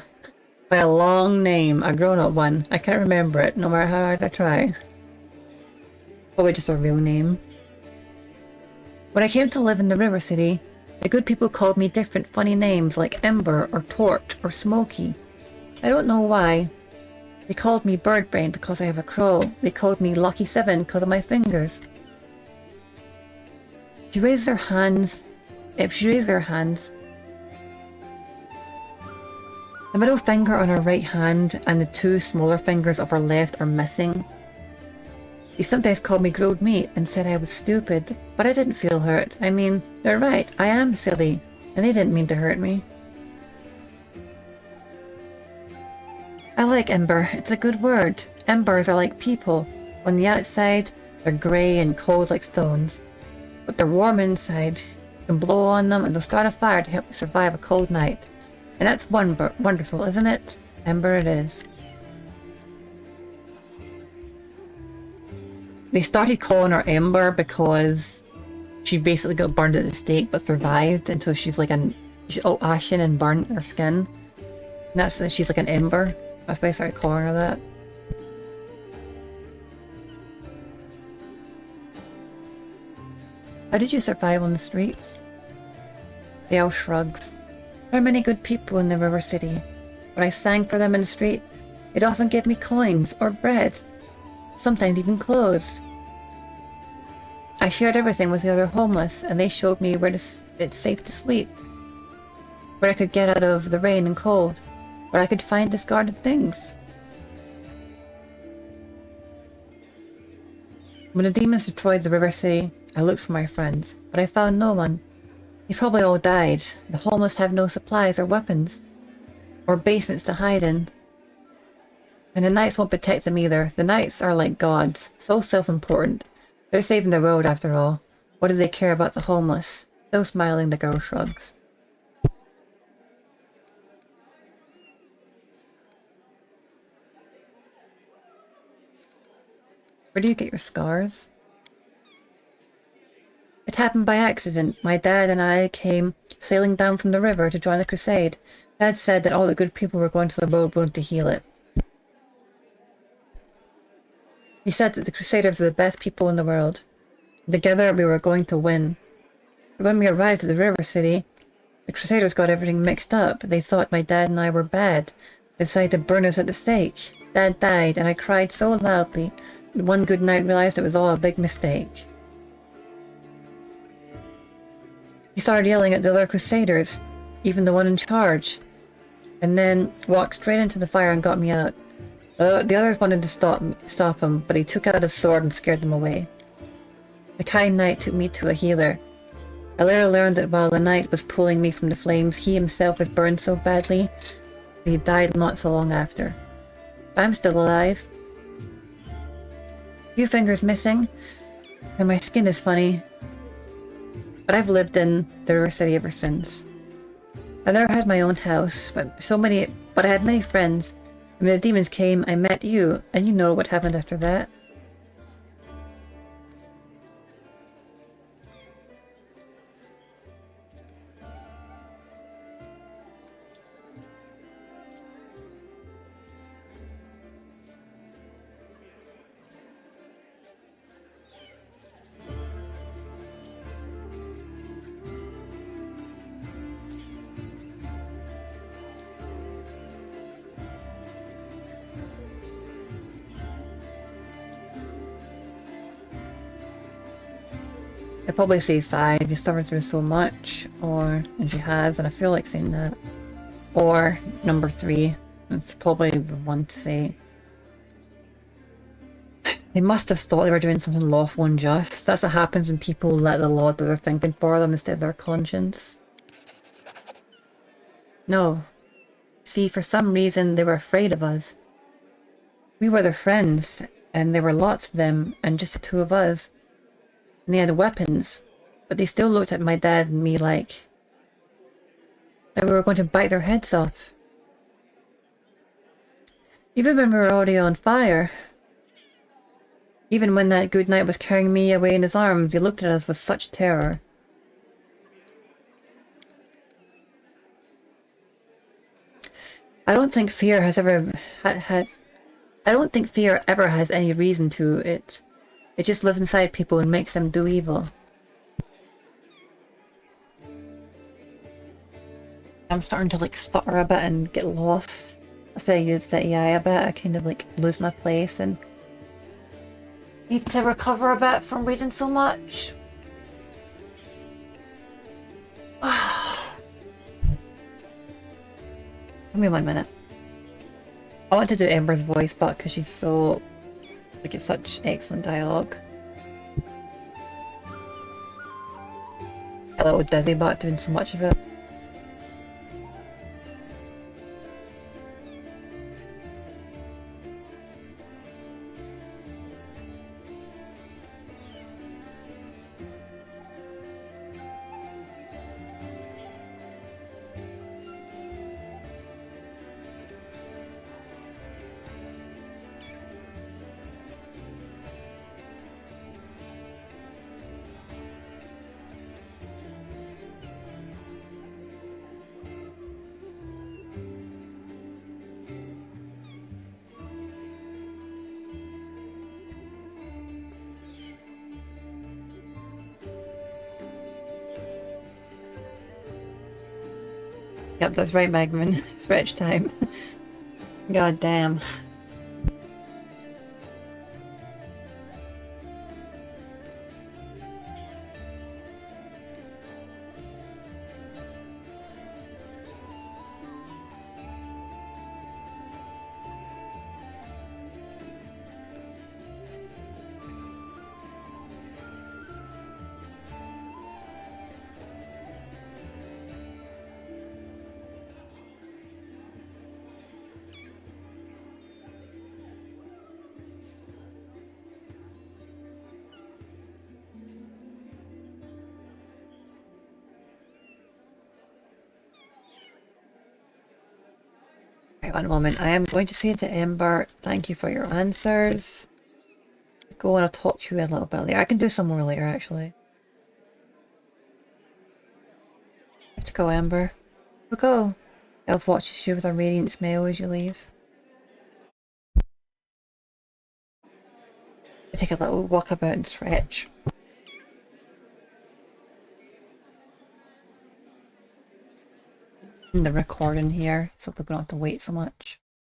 a long name, a grown-up one. I can't remember it, no matter how hard I try. Probably just a real name. When I came to live in the River City, the good people called me different funny names like Ember, or Torch, or Smoky. I don't know why. They called me Bird Brain because I have a crow. They called me Lucky Seven because of my fingers. She raised her hands. The middle finger on her right hand and the two smaller fingers of her left are missing. They sometimes called me grilled meat and said I was stupid, but I didn't feel hurt. I mean, they're right, I am silly, and they didn't mean to hurt me. I like Ember, it's a good word. Embers are like people. On the outside, they're grey and cold like stones. But they're warm inside. You can blow on them and they'll start a fire to help you survive a cold night. And that's wonderful, isn't it? Ember it is. They started calling her Ember because she basically got burned at the stake but survived until she's like she's all ashen and burnt her skin. And that's she's like an ember. That's why I started calling her that. How did you survive on the streets? The elf shrugs. There are many good people in the river city. When I sang for them in the street, they'd often give me coins or bread. Sometimes even clothes. I shared everything with the other homeless, and they showed me where it's safe to sleep, where I could get out of the rain and cold, where I could find discarded things. When the demons destroyed the river city, I looked for my friends, but I found no one. They probably all died. The homeless have no supplies or weapons, or basements to hide in. And the knights won't protect them either. The knights are like gods, so self-important. They're saving the world after all. What do they care about the homeless? Still smiling, the girl shrugs. Where do you get your scars? It happened by accident. My dad and I came sailing down from the river to join the crusade. Dad said that all the good people were going to the world road to heal it. He said that the Crusaders were the best people in the world. Together we were going to win. But when we arrived at the river city, the Crusaders got everything mixed up. They thought my dad and I were bad. They decided to burn us at the stake. Dad died, and I cried so loudly that one good night realized it was all a big mistake. He started yelling at the other Crusaders, even the one in charge, and then walked straight into the fire and got me out. The others wanted to stop him, but he took out his sword and scared them away. The kind knight took me to a healer. I later learned that while the knight was pulling me from the flames, he himself was burned so badly that he died not so long after. I'm still alive. A few fingers missing, and my skin is funny. But I've lived in the river city ever since. I never had my own house, but I had many friends. And when the demons came, I met you, and you know what happened after that. I'd probably say 5. You suffered through so much, and she has, and I feel like saying that. Or number 3. It's probably the one to say. They must have thought they were doing something lawful and just. That's what happens when people let the law do their thinking for them instead of their conscience. No. See, for some reason they were afraid of us. We were their friends, and there were lots of them, and just the 2 of us. And they had weapons, but they still looked at my dad and me like we were going to bite their heads off. Even when we were already on fire. Even when that good knight was carrying me away in his arms, he looked at us with such terror. I don't think fear I don't think fear ever has any reason to it. It just lives inside people and makes them do evil. I'm starting to like stutter a bit and get lost. That's why I use the AI a bit. I kind of like lose my place and need to recover a bit from reading so much. Give me 1 minute. I want to do Ember's voice, but because she's so... like, it's such excellent dialogue. A little dizzy about doing so much of it. Yep, that's right, Magman. Stretch time. God damn. Right, one moment. I am going to say to Ember, thank you for your answers. Go and I'll talk to you a little bit later. I can do some more later, actually. Have to go, Ember. We'll go. Elf watches you with a radiant smile as you leave. Take a little walk about and stretch. In the recording here, so we don't have to wait so much.